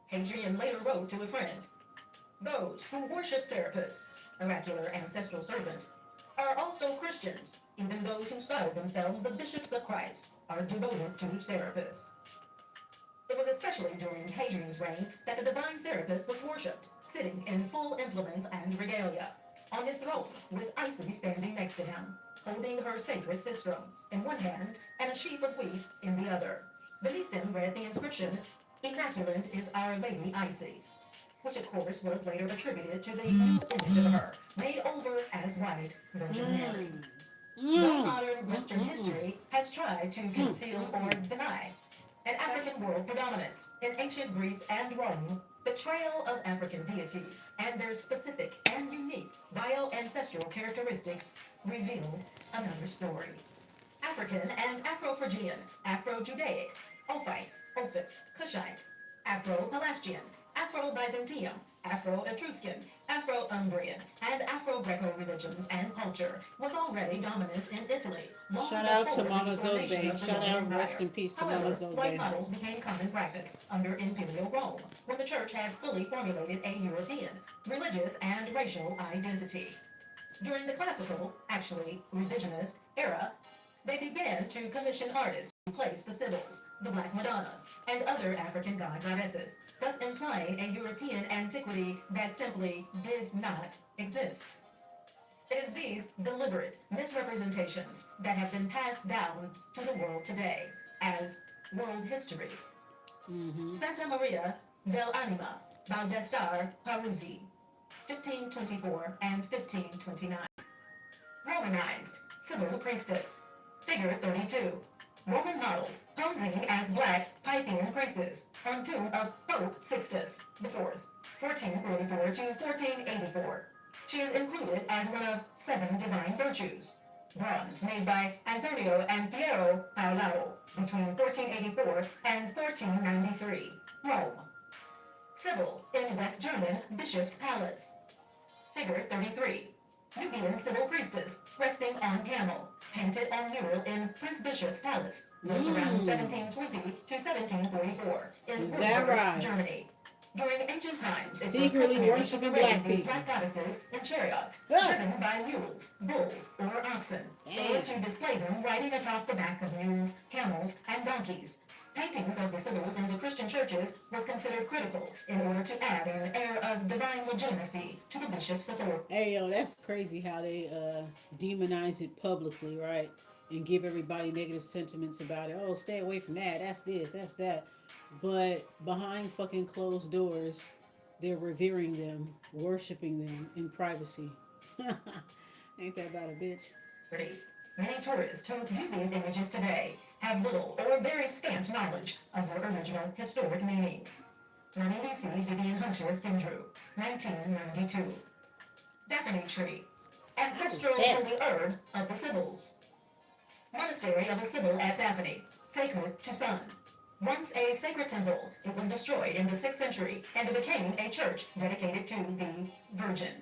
Hadrian later wrote to a friend, "Those who worship Serapis, oracular ancestral serpent, are also Christians. Even those who style themselves the bishops of Christ are devoted to Serapis." It was especially during Hadrian's reign that the divine Serapis was worshipped. sitting in full implements and regalia, on his throne, with Isis standing next to him, holding her sacred sistrum in one hand and a sheaf of wheat in the other. Beneath them read the inscription, Immaculate is Our Lady Isis, which of course was later attributed to the new image of her, made over as white Virgin Mary. No modern Western history has tried to conceal or deny an African world predominance in ancient Greece and Rome, the trail of African deities and their specific and unique bioancestral characteristics revealed another story. African and Afro-Phrygian, Afro-Judaic, Ophites, Ophis, Cushite, Afro-Pelasgian, Afro-Byzantium, Afro-Etruscan, Afro-Umbrian, and Afro-Greco religions and culture was already dominant in Italy. Shout out to Mama Zobe. Shout out, rest in peace to Mama However, white Zobe. models became common practice under imperial Rome, when the church had fully formulated a European, religious, and racial identity. During the classical, actually revisionist, era, they began to commission artists to place the Sybils, the Black Madonnas, and other African goddesses, thus implying a European antiquity that simply did not exist. It is these deliberate misrepresentations that have been passed down to the world today as world history. Santa Maria dell'Anima, Baldestar Paruzzi, 1524 and 1529. Romanized, Sybil priestess, figure 32. Roman model, posing as black Pythian priestess, on tomb of Pope Sixtus IV, 1444 to 1484. She is included as one of 7 divine virtues. Bronze made by Antonio and Piero Paolao between 1484 and 1493, Rome. Sybil in West German Bishop's Palace. Figure 33. Nubian Sybil priestess, resting on camel, painted on mural in Prince Bishop's Palace, built around 1720 to 1744 in Würzburg, right? Germany. During ancient times, it Secretly was worshiping customary black to parade these people. black goddesses in chariots, Ah! driven by mules, bulls, or oxen, or to display them riding atop the back of mules, camels, and donkeys. Paintings of the Sybils in the Christian churches was considered critical in order to add an air of divine legitimacy to the bishop's authority. Hey yo, that's crazy how they demonize it publicly, right? And give everybody negative sentiments about it. Oh, stay away from that. That's this, that's that. But behind fucking closed doors, they're revering them, worshiping them in privacy. Ain't that about a bitch? Many tourists who view these images today have little or very scant knowledge of their original historic meaning. Manilisi Vivian Hunter Hindru, 1992. Daphne Tree, ancestral holy herb of the Sybils. Monastery of the Sybil at Daphne, sacred to sun. Once a sacred temple, it was destroyed in the 6th century and it became a church dedicated to the Virgin.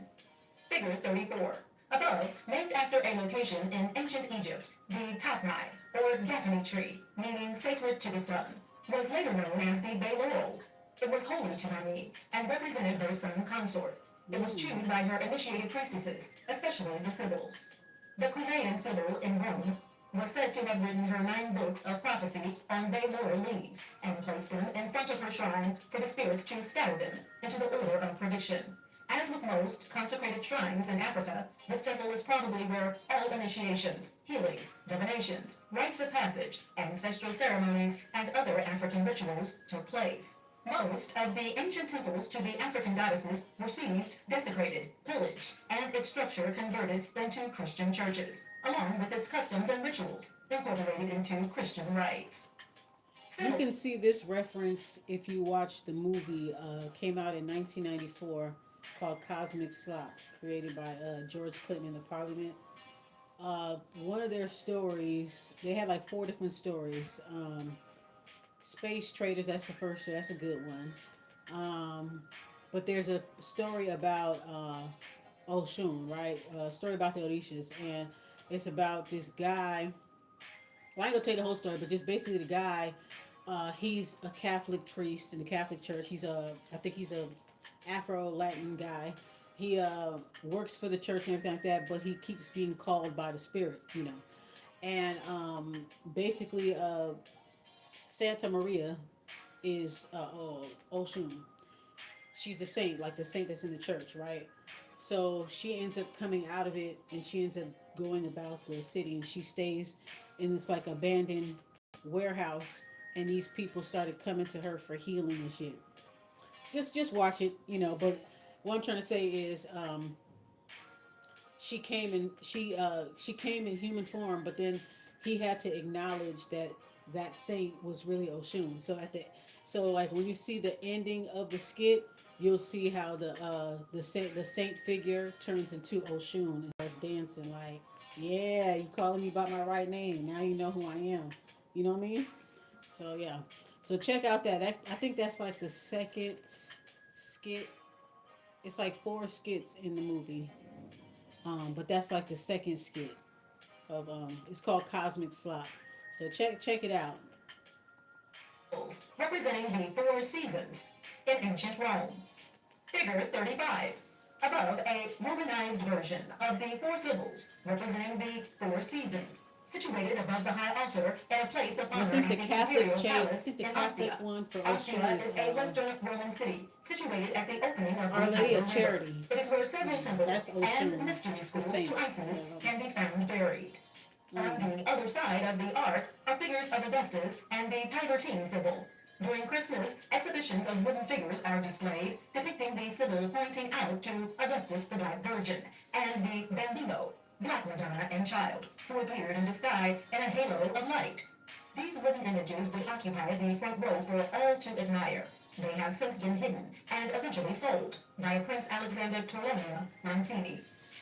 Figure 34. Above, named after a location in ancient Egypt, the Tafnai, or Daphne tree, meaning sacred to the sun, was later known as the Bay Laurel. It was holy to Mani and represented her sun consort. It was chewed by her initiated priestesses, especially the Sybils. The Culean Sybil in Rome was said to have written her 9 books of prophecy on bay laurel leaves and placed them in front of her shrine for the spirits to scatter them into the order of prediction. As with most consecrated shrines in Africa, this temple is probably where all initiations, healings, divinations, rites of passage, ancestral ceremonies, and other African rituals took place. Most of the ancient temples to the African goddesses were seized, desecrated, pillaged, and its structure converted into Christian churches, along with its customs and rituals, incorporated into Christian rites. You can see this reference if you watch the movie, came out in 1994, called Cosmic Slop, created by George Clinton in the Parliament. One of their stories, they had like 4 different stories. Space Traders, that's the first show, that's a good one. But there's a story about Oshun, right? A story about the Orishas, and it's about this guy. Well, I ain't gonna tell you the whole story, but just basically the guy, he's a Catholic priest in the Catholic Church. I think he's a Afro Latin guy. He works for the church and everything like that, but he keeps being called by the spirit, you know. And basically, Santa Maria is Oshun. she's the saint, like the saint that's in the church, right? So she ends up coming out of it, and she ends up going about the city, and she stays in this like abandoned warehouse, and these people started coming to her for healing and shit. Just watch it, you know. But what I'm trying to say is, she came in human form, but then he had to acknowledge that that saint was really Oshun. So like when you see the ending of the skit, you'll see how the saint figure turns into Oshun and starts dancing like, yeah, you calling me by my right name. Now you know who I am. You know what I mean? So yeah. So check out that. I think that's like the second skit. It's like four skits in the movie. But that's like the second skit of it's called Cosmic Slop. So check it out. Representing the four seasons in ancient Rome. Figure 35. Above, a Romanized version of the four Sybils, representing the four seasons, situated above the high altar in a place of And I honor think in the the Catholic imperial I palace think the in Catholic Ostia. one for Oshun Ostia is is a western Roman city situated at the opening of Our the Lady Tiber of River. Charity. It is where several temples That's and Oshun, mystery the schools saint. to Isis Yeah. can be found buried. On the other side of the ark are figures of Augustus and the Tiburtine Sibyl. During Christmas, exhibitions of wooden figures are displayed depicting the Sibyl pointing out to Augustus the Black Virgin and the Bambino, Black Madonna and Child, who appeared in the sky in a halo of light. These wooden images would occupy the front row for all to admire. They have since been hidden and eventually sold by Prince Alexander Torlonia Mancini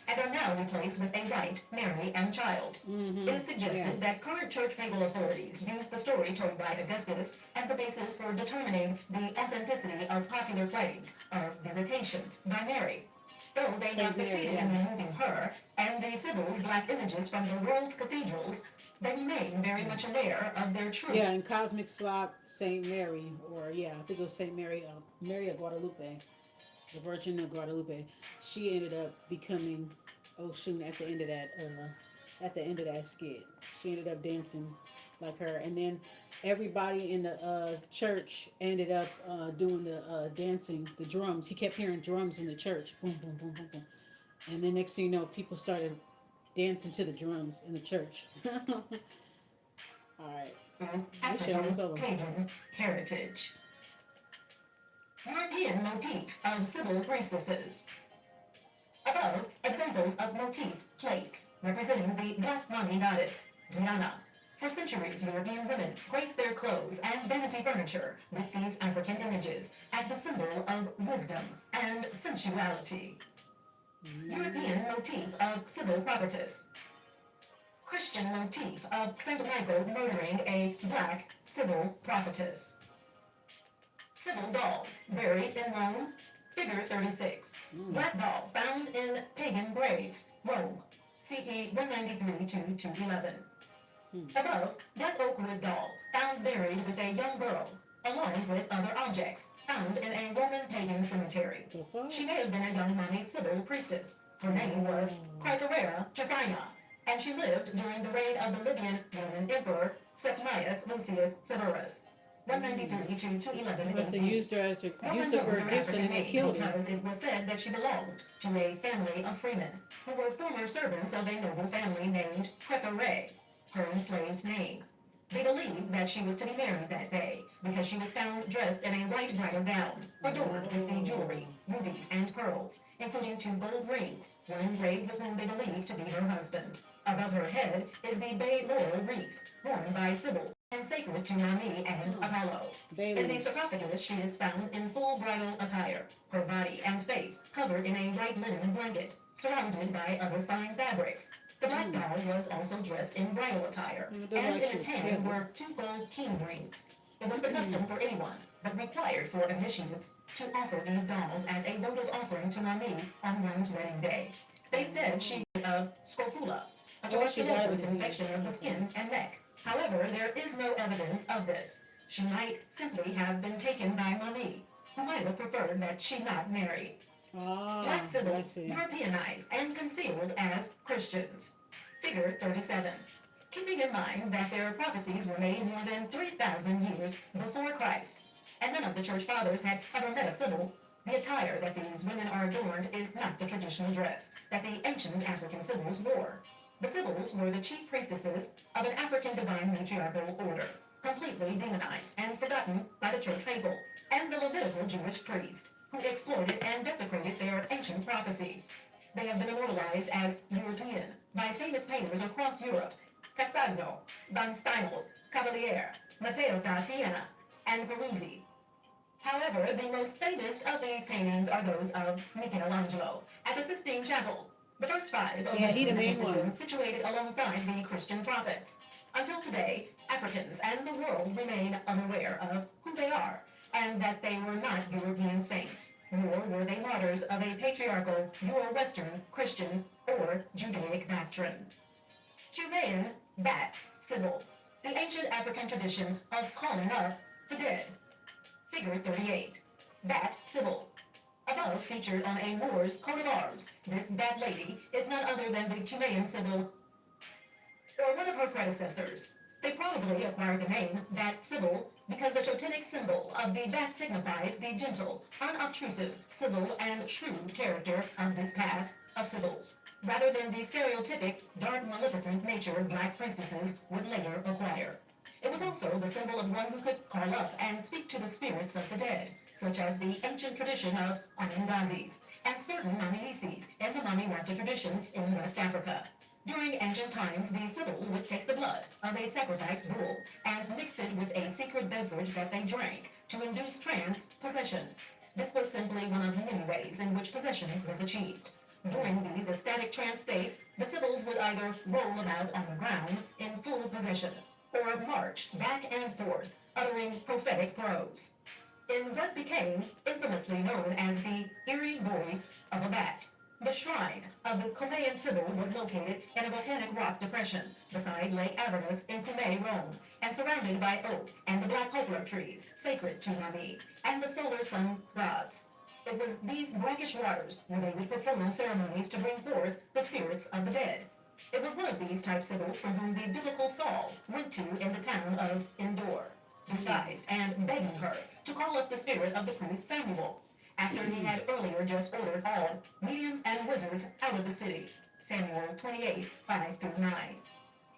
and are now replaced with a white Mary and Child. It is suggested that current church papal authorities use the story told by Augustus as the basis for determining the authenticity of popular claims of visitations by Mary. Though they have succeeded in removing her and the Sybils' black images from the world's cathedrals, they remain very much aware of their truth. Yeah, in Cosmic Slop, Saint Mary, or yeah, I think it was Saint Mary, Mary of Guadalupe, the Virgin of Guadalupe. She ended up becoming Oshun at the end of that skit. She ended up dancing like her, and then everybody in the church ended up doing the dancing, the drums. He kept hearing drums in the church, boom, boom, boom, boom, boom, and then next thing you know, people started dancing to the drums in the church. All right, this shit almost African over. pagan heritage. European motifs of Sibyl priestesses. Above, examples of motif plates representing the Black Mummy goddess, Diana. For centuries, European women graced their clothes and vanity furniture with these African images as the symbol of wisdom and sensuality. European motif of Sibyl prophetess. Christian motif of Saint Michael murdering a black Sibyl prophetess. Sibyl doll, buried in Rome. Figure 36. Black doll found in pagan grave, Rome. CE 193 to 211. Above, black oak wood doll found buried with a young girl, along with other objects found in a Roman pagan cemetery. She may have been a young mummy Sibyl priestess. Her name was Cartharera Tryphina, and she lived during the reign of the Libyan Roman Emperor Septimius Lucius Severus. 193 to 211 Must have AD. used her No used one her for knows a her gift, and African then they name killed her. because it was said that she belonged to a family of freemen who were former servants of a noble family named Prepare, her enslaved name. They believed that she was to be married that day because she was found dressed in a white bridal gown, adorned with the jewelry, rubies, and pearls, including 2 gold rings, one engraved with whom they believed to be her husband. Above her head is the bay laurel wreath, worn by Sibyl and sacred to Mami and Apollo. In the sarcophagus, she is found in full bridal attire, her body and face covered in a white linen blanket, surrounded by other fine fabrics. The black doll was also dressed in bridal attire, and in its hand were 2 gold king rings. It was the custom for anyone, but required for initiates, to offer these dolls as a votive offering to Mami on one's wedding day. They said she died of scrofula, a tuberculosis infection of the skin and neck. However, there is no evidence of this. She might simply have been taken by Mami, who might have preferred that she not marry. Black Sibyls, Europeanized and concealed as Christians. Figure 37. Keeping in mind that their prophecies were made more than 3,000 years before Christ, and none of the church fathers had ever met a Sibyl, The attire that these women are adorned is not the traditional dress that the ancient African Sybils wore. The Sybils were the chief priestesses of an African divine matriarchal order, completely demonized and forgotten by the church faithful and the Levitical Jewish priest, who exploited and desecrated their ancient prophecies. They have been immortalized as European by famous painters across Europe: Castagno, Van Steinel, Cavalier, Matteo da Siena, and Parisi. However, the most famous of these paintings are those of Michelangelo at the Sistine Chapel. The first five of Yeah, he the main one. situated alongside the Christian prophets. Until today, Africans and the world remain unaware of who they are, and that they were not European saints, nor were they martyrs of a patriarchal Euro-Western Christian or Judaic doctrine. Chilean bat symbol, the ancient African tradition of calling up the dead. Figure 38, bat symbol. Above, featured on a Moor's coat of arms, this bat lady is none other than the Chilean symbol, or one of her predecessors. They probably acquired the name bat symbol because the totemic symbol of the bat signifies the gentle, unobtrusive, civil, and shrewd character of this path of Sybils, rather than the stereotypic, dark, maleficent nature black priestesses would later acquire. It was also the symbol of one who could call up and speak to the spirits of the dead, such as the ancient tradition of Anangazis and certain Mamiisis in the Mamiwata tradition in West Africa. During ancient times, the Sibyl would take the blood of a sacrificed bull and mix it with a secret beverage that they drank to induce trance possession. This was simply one of many ways in which possession was achieved. During these ecstatic trance states, the Sibyls would either roll about on the ground in full possession, or march back and forth, uttering prophetic prose, in what became infamously known as the eerie voice of a bat. The shrine of the Cumaean Sibyl was located in a volcanic rock depression beside Lake Avernus in Cumae, Rome, and surrounded by oak and the black poplar trees, sacred to Mami and the solar sun gods. It was these brackish waters where they would perform ceremonies to bring forth the spirits of the dead. It was one of these type Sibyls from whom the biblical Saul went to in the town of Endor, disguised and begging her to call up the spirit of the priest Samuel, after he had earlier just ordered all mediums and wizards out of the city. Samuel 28, 5-9.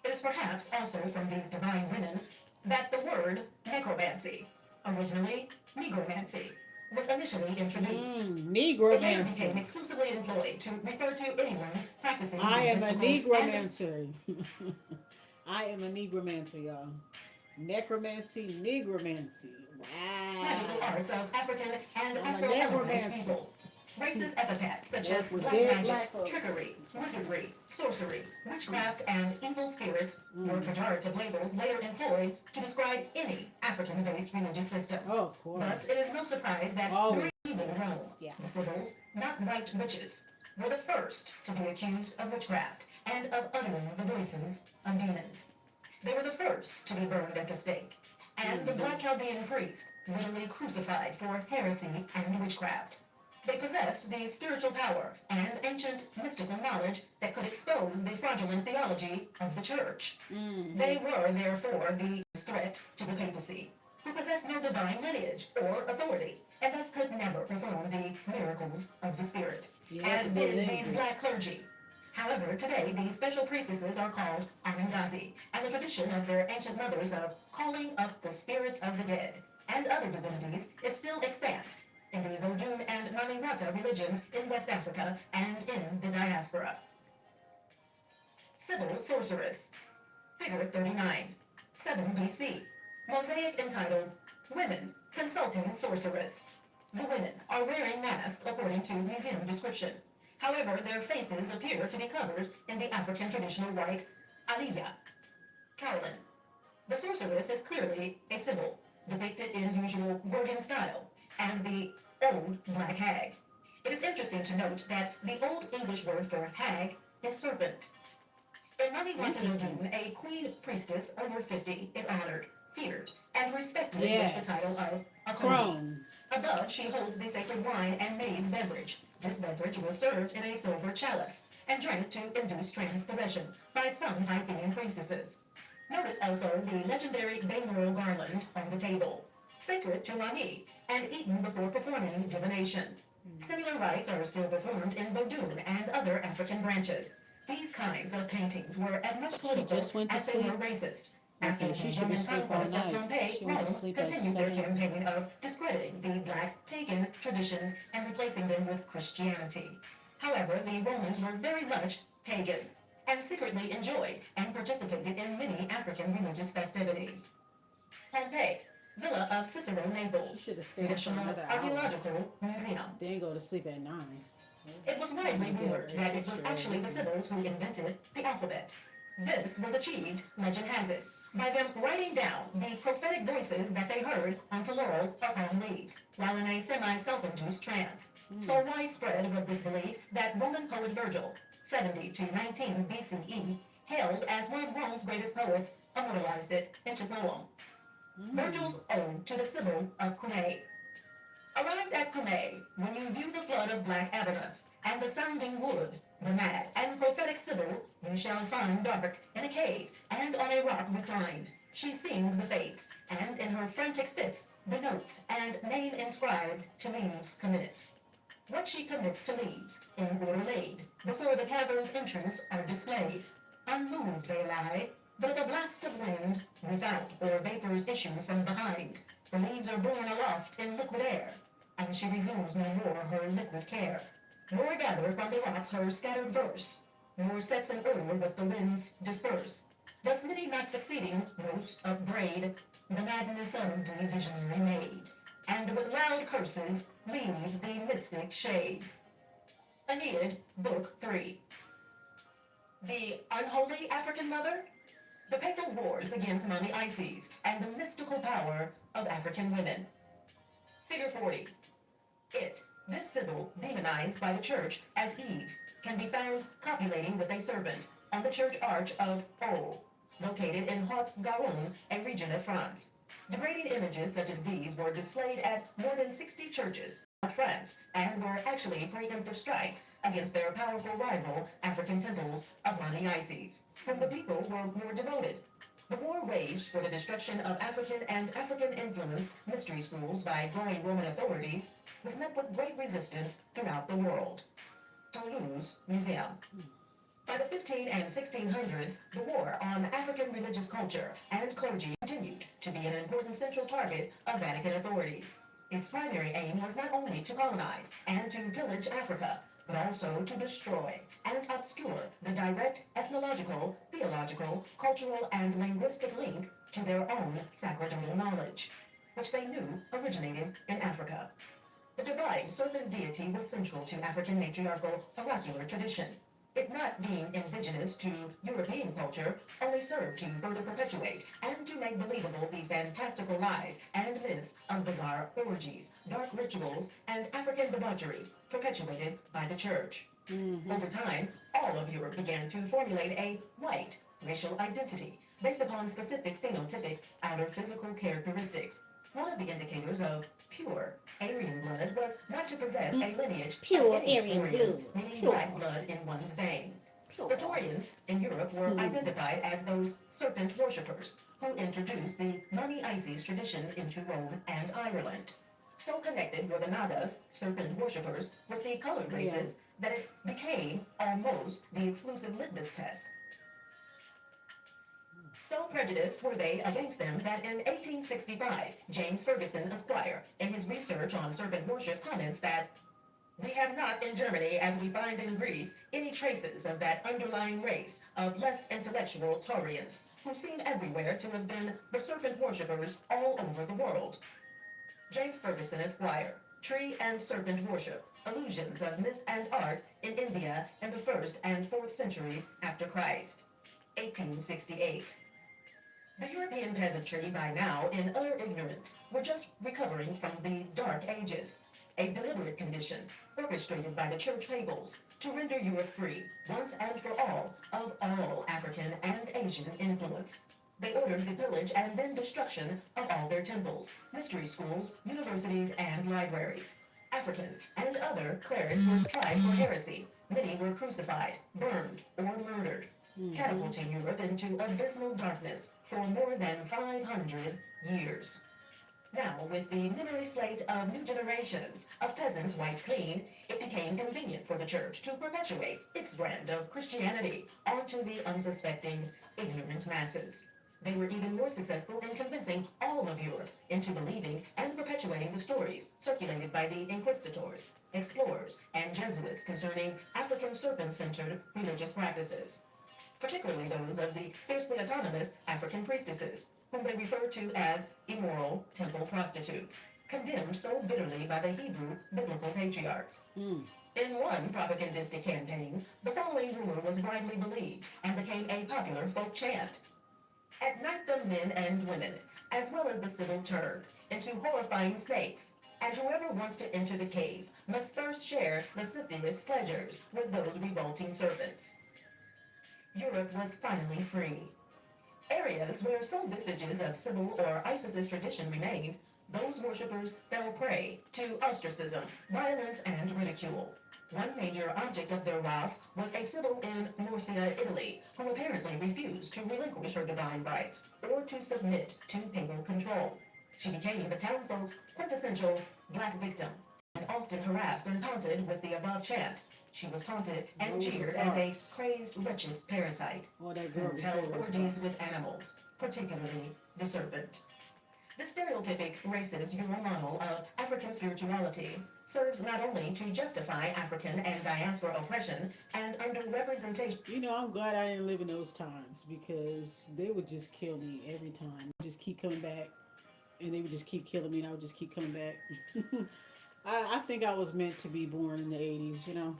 It is perhaps also from these divine women that the word necromancy, originally negromancy, was initially introduced. Negromancy. It became exclusively employed to refer to anyone practicing. I am a negromancer. I am a negromancer, y'all. Necromancy, negromancy. Wow. Magical arts of African and Afro-American people. Racist epithets such as black magic, trickery, wizardry, sorcery, witchcraft, and evil spirits were pejorative labels later employed to describe any African-based religious system. Oh, of course. Thus, it is no surprise that during medieval Rome, the Sibyls, not white witches, were the first to be accused of witchcraft and of uttering the voices of demons. They were the first to be burned at the stake, and the Black Chaldean priest literally crucified for heresy and witchcraft. They possessed the spiritual power and ancient mystical knowledge that could expose the fraudulent theology of the church. They were, therefore, the threat to the papacy, who possessed no divine lineage or authority, and thus could never perform the miracles of the spirit, as did these black clergy. However, today, these special priestesses are called Anangazi, and the tradition of their ancient mothers of calling up the spirits of the dead and other divinities is still extant in the Vodun and Mamiwata religions in West Africa and in the diaspora. Sibyl Sorceress. Figure 39. 7 BC. Mosaic entitled Women Consulting Sorceress. The women are wearing masks according to museum description. However, their faces appear to be covered in the African traditional white aliyah, cowlin. The sorceress is clearly a sibyl, depicted in usual Gorgon style, as the old black hag. It is interesting to note that the Old English word for hag is serpent. In Mamiwata, a queen priestess over 50 is honored, feared, and respected with the title of a crone. Above, she holds the sacred wine and maize beverage. This beverage was served in a silver chalice and drank to induce trance possession by some Pythian priestesses. Notice also the legendary binaural garland on the table. Sacred to Mami, and eaten before performing divination. Similar rites are still performed in Vodun and other African branches. These kinds of paintings were as much She political just went to as they were sleep. racist. After Okay, the she should be Roman asleep all conquest of night. Pompeii, She went to Rome sleep at continued their 7. campaign of discrediting the black pagan traditions and replacing them with Christianity. However, the Romans were very much pagan and secretly enjoyed and participated in many African religious festivities. Pompeii, Villa of Cicero, She Naples, should have stayed up for National another hour. Archaeological Museum. Then go to sleep at 9. It was I'm widely gonna get rumored an that it was extra actually the this one. Sybils who invented the alphabet. This was achieved, legend has it, by them writing down the prophetic voices that they heard onto laurel or palm leaves, while in a semi-self-induced trance. So widespread was this belief that Roman poet Virgil, 70 to 19 BCE, hailed as one of Rome's greatest poets, immortalized it into poem. Virgil's Ode to the Sibyl of Cumae. Arrived at Cumae, when you view the flood of black Avernus, and the sounding wood, the mad and prophetic Sibyl, you shall find dark in a cave, and on a rock reclined. She sings the fates, and in her frantic fits, the notes and name inscribed to leaves commits. What she commits to leaves, in order laid, before the cavern's entrance are displayed. Unmoved they lie, but if a blast of wind, without, or vapors issue from behind, the leaves are borne aloft in liquid air, and she resumes no more her liquid care, nor gather from the rocks her scattered verse, nor sets in order what the winds disperse. Thus many not succeeding, most upbraid the madness of the visionary maid, and with loud curses leave the mystic shade. Aeneid, Book 3. The unholy African mother? The papal wars against Mummy Isis and the mystical power of African women. Figure 40. This Sibyl, demonized by the church as Eve, can be found copulating with a serpent on the church arch of O, located in Haute-Garonne, a region of France. Degrading images such as these were displayed at more than 60 churches of France and were actually preemptive strikes against their powerful rival African temples of Mummy Isis, whom the people were more devoted. The war waged for the destruction of African and African-influenced mystery schools by growing Roman authorities was met with great resistance throughout the world. Toulouse Museum. By the 15 and 1600s, the war on African religious culture and clergy continued to be an important central target of Vatican authorities. Its primary aim was not only to colonize and to pillage Africa, but also to destroy and obscure the direct ethnological, theological, cultural, and linguistic link to their own sacerdotal knowledge, which they knew originated in Africa. The divine serpent deity was central to African matriarchal oracular tradition. It not being indigenous to European culture only served to further perpetuate and to make believable the fantastical lies and myths of bizarre orgies, dark rituals, and African debauchery perpetuated by the church. Over time, all of Europe began to formulate a white racial identity based upon specific phenotypic outer physical characteristics. One of the indicators of pure Aryan blood was not to possess a lineage Pure of any Aryan Taurian, blood. meaning Pure. black blood in one's vein. Pure. The Taurians in Europe were identified as those serpent worshippers who introduced the Mummy Isis tradition into Rome and Ireland. So connected were the Nagas, serpent worshippers, with the colored races that it became almost the exclusive litmus test. So prejudiced were they against them that in 1865, James Ferguson, Esquire, in his research on serpent worship, comments that we have not in Germany, as we find in Greece, any traces of that underlying race of less intellectual Taurians, who seem everywhere to have been the serpent worshippers all over the world. James Ferguson, Esquire, Tree and Serpent Worship, Illusions of Myth and Art in India in the 1st and 4th centuries after Christ, 1868. The European peasantry, by now in utter ignorance, were just recovering from the Dark Ages, a deliberate condition orchestrated by the church fables to render Europe free, once and for all, of all African and Asian influence. They ordered the pillage and then destruction of all their temples, mystery schools, universities, and libraries. African and other clerics were tried for heresy. Many were crucified, burned, or murdered, catapulting Europe into abysmal darkness for more than 500 years. Now, with the memory slate of new generations of peasants wiped clean, it became convenient for the church to perpetuate its brand of Christianity onto the unsuspecting, ignorant masses. They were even more successful in convincing all of Europe into believing and perpetuating the stories circulated by the inquisitors, explorers, and Jesuits concerning African serpent-centered religious practices, particularly those of the fiercely autonomous African priestesses, whom they refer to as immoral temple prostitutes, condemned so bitterly by the Hebrew biblical patriarchs. In one propagandistic campaign, the following rumor was widely believed and became a popular folk chant. At night the men and women, as well as the civil, turned into horrifying snakes, and whoever wants to enter the cave must first share lascivious pleasures with those revolting serpents. Europe was finally free. Areas where some vestiges of Sybil or Isis's tradition remained, those worshippers fell prey to ostracism, violence, and ridicule. One major object of their wrath was a Sybil in Norcia, Italy, who apparently refused to relinquish her divine rights or to submit to papal control. She became the townfolk's quintessential black victim, and often harassed and taunted with the above chant. She was taunted and cheered as a crazed, wretched parasite who held orgies with animals, particularly the serpent. The stereotypic racist Euro model of African spirituality serves not only to justify African and diaspora oppression and underrepresentation. You know, I'm glad I didn't live in those times because they would just kill me every time. Just keep coming back, and they would just keep killing me, and I would just keep coming back. I think I was meant to be born in the 80s, you know.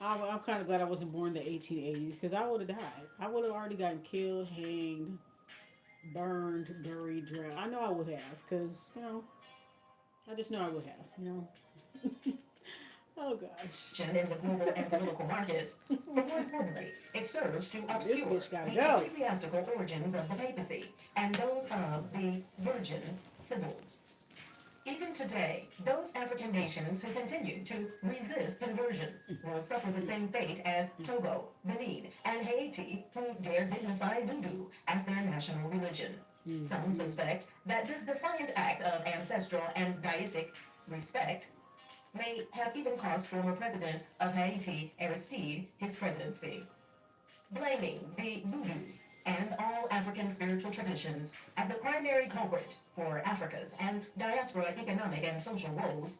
I'm kind of glad I wasn't born in the 1880s because I would have died. I would have already gotten killed, hanged, burned, buried, drowned. I know I would have because, you know, I just know I would have, you know. Oh gosh. In the global and political markets, but more importantly, it serves to obscure the go. ecclesiastical origins of the papacy and those of the virgin Sybils. Even today, those African nations who continue to resist conversion will suffer the same fate as Togo, Benin, and Haiti, who dare dignify voodoo as their national religion. Some suspect that this defiant act of ancestral and deific respect may have even cost former president of Haiti, Aristide, his presidency. Blaming the voodoo and all African spiritual traditions as the primary culprit for Africa's and diaspora economic and social woes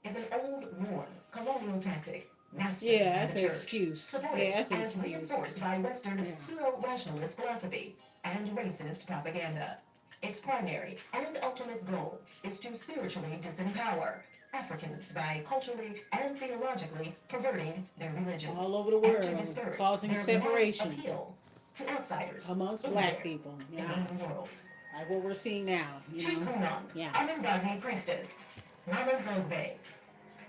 is an old, worn colonial tactic mastered Yeah, by that's the an church, excuse. supported Yeah, that's an and excuse. reinforced by Western pseudo-rationalist philosophy and racist propaganda. Its primary and ultimate goal is to spiritually disempower Africans by culturally and theologically perverting their religions All over the and to world, discourage causing their separation mass appeal to outsiders amongst black people. Yeah, in the world. like what we're seeing now. You know. Chikunon, Yeah. Amingazi priestess, Mama Zogbe.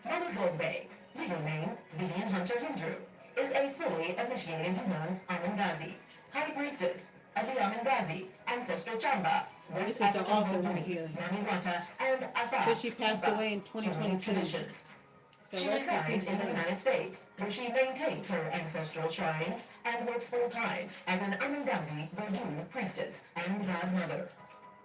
Mama Zogbe, legal name Vivian Hunter Hindru, is a fully initiated Hunan Amingazi, high priestess of the Amingazi ancestral Chamba, This is West the African author Voodoo, right here. Namiwata, and Afa. So she passed Ifa away in 2022. traditions. So She rest in resides peace, in the man. United States, where she maintains her ancestral shrines and works full-time as an Amingazi Voodoo priestess and godmother.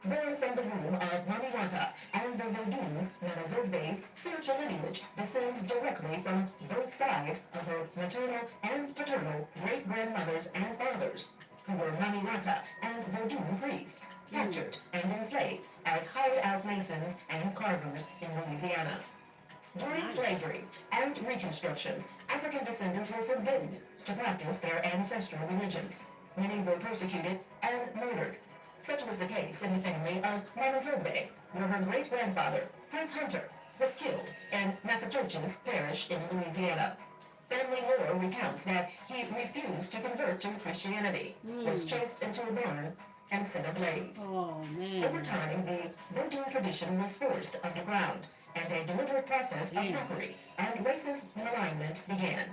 Born from the womb of Mamiwata and the Voodoo, Nanazobe's spiritual lineage descends directly from both sides of her maternal and paternal great-grandmothers and fathers, who were Mamiwata and Voodoo priests, captured and enslaved as hired-out masons and carvers in Louisiana. During slavery and Reconstruction, African descendants were forbidden to practice their ancestral religions. Many were persecuted and murdered. Such was the case in the family of Mama Zobe, where her great-grandfather, Prince Hunter, was killed in Natchitoches Parish in Louisiana. Family lore recounts that he refused to convert to Christianity, was chased into a barn, and set ablaze. Oh man. Over time, the Voodoo tradition was forced underground, and a deliberate process of mockery and racist malignment began.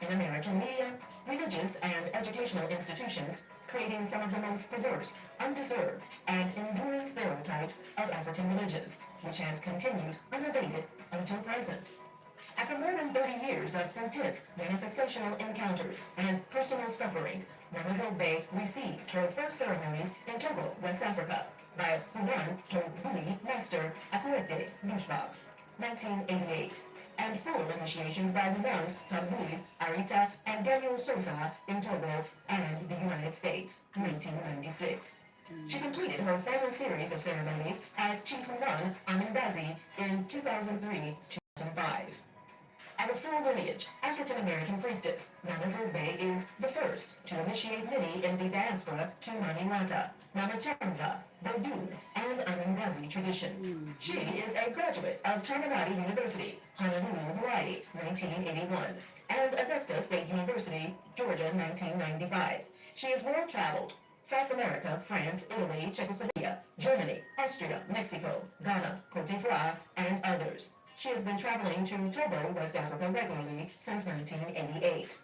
In American media, religious and educational institutions, creating some of the most perverse, undeserved, and enduring stereotypes of African religions, which has continued unabated until present. After more than 30 years of intense manifestational encounters and personal suffering, Mama Zobe received her first ceremonies in Togo, West Africa, by Hunan Tobuli Master Akurete Bushbab, 1988, and full initiations by Hunans Tambuis Arita and Daniel Sosa in Togo and the United States, 1996. She completed her final series of ceremonies as Chief Hunan Amindazi in 2003-2005. As a full lineage African American priestess, Mama Zogbe is the first to initiate many in the diaspora to Maniwata, Namachanga, Vodun, and Anangazi tradition. She is a graduate of Chaminade University, Honolulu, Hawaii, 1981, and Augusta State University, Georgia, 1995. She is world traveled. South America, France, Italy, Czechoslovakia, Germany, Austria, Mexico, Ghana, Cote d'Ivoire, and others. She has been traveling to Togo, West Africa regularly since 1988.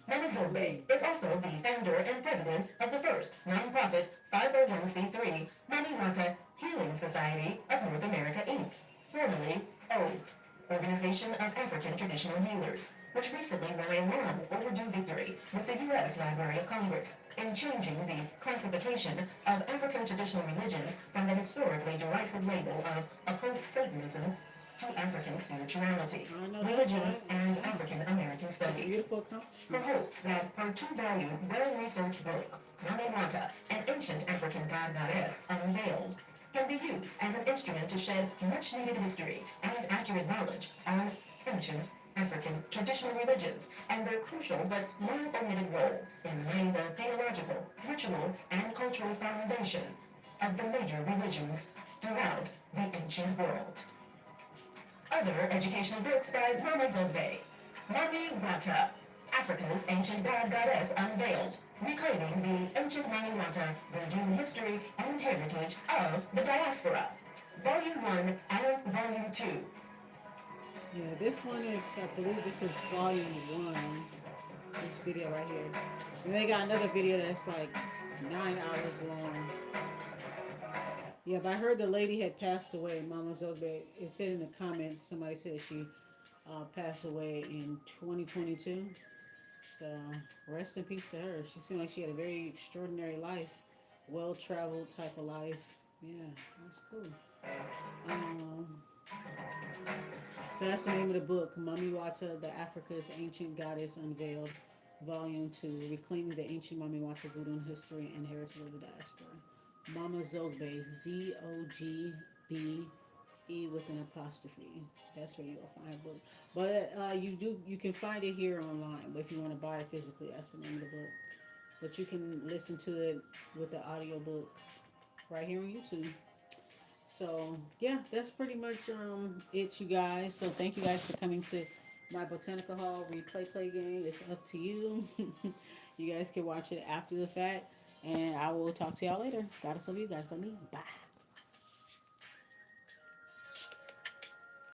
Mama Zogbe is also the founder and president of the first nonprofit 501c3 Mamiwata Healing Society of North America, Inc., formerly OATH, Organization of African Traditional Healers, which recently won a long overdue victory with the U.S. Library of Congress in changing the classification of African traditional religions from the historically derisive label of occult Satanism to African spirituality, religion, right. and African American studies. Beautiful Her accomplishment. hopes that her two-volume, well-researched book, Mamiwata, an ancient African god-goddess unveiled, can be used as an instrument to shed much-needed history and accurate knowledge on ancient African traditional religions and their crucial but long-omitted role in laying the theological, ritual, and cultural foundation of the major religions throughout the ancient world. Other educational books by Mama Zogbe. Mami Wata, Africa's Ancient God-Goddess Unveiled, reclaiming the ancient Mami Wata, Voodoo history and heritage of the diaspora. Volume 1 and Volume 2. Yeah, this one is, I believe this is volume one. This video right here. And they got another video that's like 9 hours long. Yeah, but I heard the lady had passed away, Mama Zogbe. It said in the comments, somebody said she passed away in 2022. So rest in peace to her. She seemed like she had a very extraordinary life, well traveled type of life. Yeah, that's cool. Um, so that's the name of the book, Mami Wata, the Africa's Ancient Goddess Unveiled, Volume 2, Reclaiming the Ancient Mami Wata Voodoo History and Heritage of the Diaspora. Mama Zogbe, Zogbe with an apostrophe. That's where you'll find a book. But you can find it here online. But if you want to buy it physically, that's the name of the book. But you can listen to it with the audiobook right here on YouTube. So yeah, that's pretty much it, you guys. So thank you guys for coming to my Botanica Hall replay play game. It's up to you. You guys can watch it after the fact, and I will talk to y'all later. Gotta love you guys. Love me. Bye.